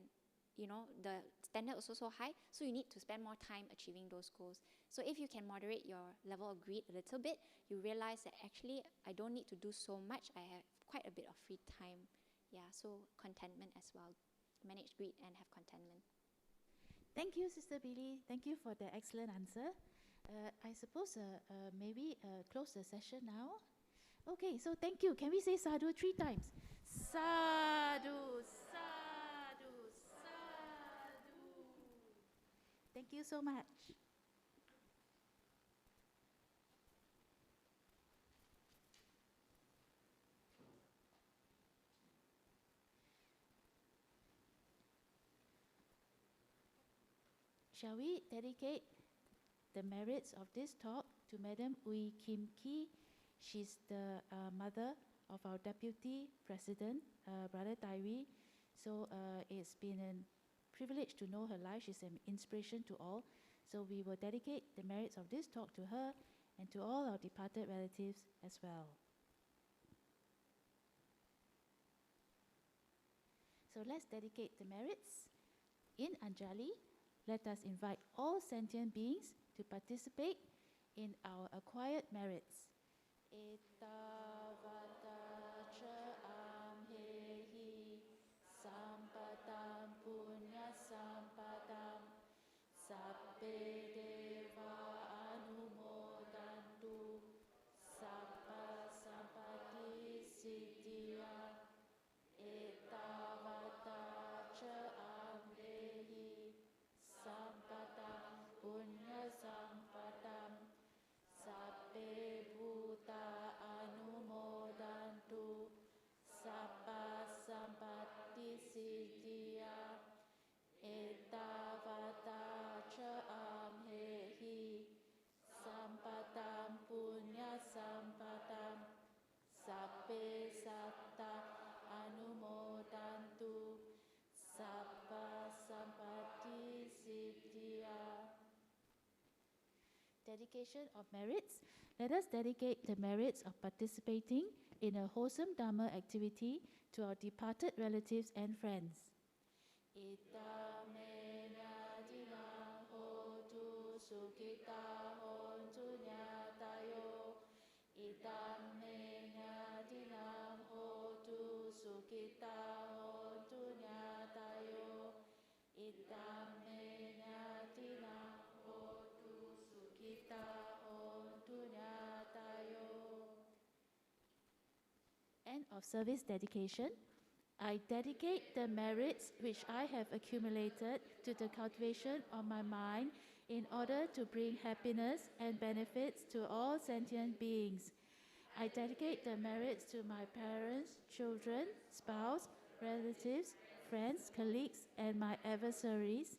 the standard is also so high, so you need to spend more time achieving those goals. So if you can moderate your level of greed a little bit, you realize that actually I don't need to do so much. I have quite a bit of free time. Yeah, so contentment as well. Manage greed and have contentment. Thank you, Sister Bee Li. Thank you for the excellent answer. I suppose maybe close the session now. Okay, so thank you. Can we say sadhu 3 times? Sadhu, sadhu, sadhu. Thank you so much. Shall we dedicate the merits of this talk to Madam Ui Kim Ki? She's the mother of our Deputy President, Brother Tyree. So it's been a privilege to know her life. She's an inspiration to all. So we will dedicate the merits of this talk to her and to all our departed relatives as well. So let's dedicate the merits. In Anjali, let us invite all sentient beings to participate in our acquired merits. Etavata cha amhehi sampadam punya sampadam sabbe deva anumodantu sabba sampati siddhya. Etavata cha amhehi sampadam punya sampadam sabbe bhuta anumodantu sabba sampatti siddhya. Etavata cha amhehi sampadam punya sampadam sabbe satta anumodantu sabba sampatti siddhya. Dedication of merits. Let us dedicate the merits of participating in a wholesome Dhamma activity to our departed relatives and friends. Itame nyadinam hotu sukhita hontu nyatayo. Itame nyadinam hotu sukhita hontu nyatayo. Itame nyadinam hotu sukhita hontu nyatayo. End of service dedication. I dedicate the merits which I have accumulated to the cultivation of my mind in order to bring happiness and benefits to all sentient beings. I dedicate the merits to my parents, children, spouse, relatives, friends, colleagues, and my adversaries,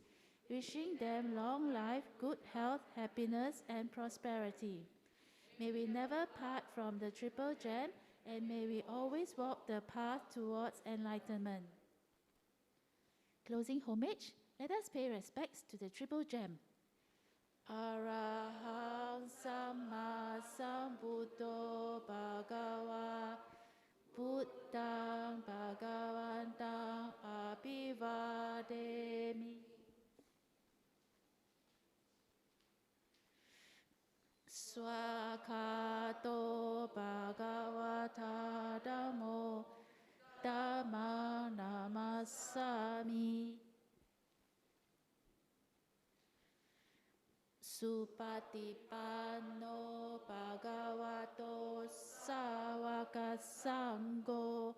wishing them long life, good health, happiness, and prosperity. May we never part from the Triple Gem, and may we always walk the path towards enlightenment. Closing homage, let us pay respects to the Triple Gem. Arahang Samma Sambuddho Bhagava Buddhang Bhagavantang Abhivademi. Swakato Bhagavata Dhammo Dhammang Namassami. Supatipanno Bhagavato Sāvaka Sangho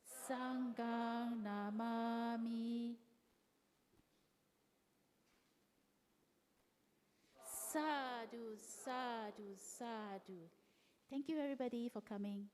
Sanghang Namami. Sadhu, sadhu, sadhu. Thank you everybody for coming.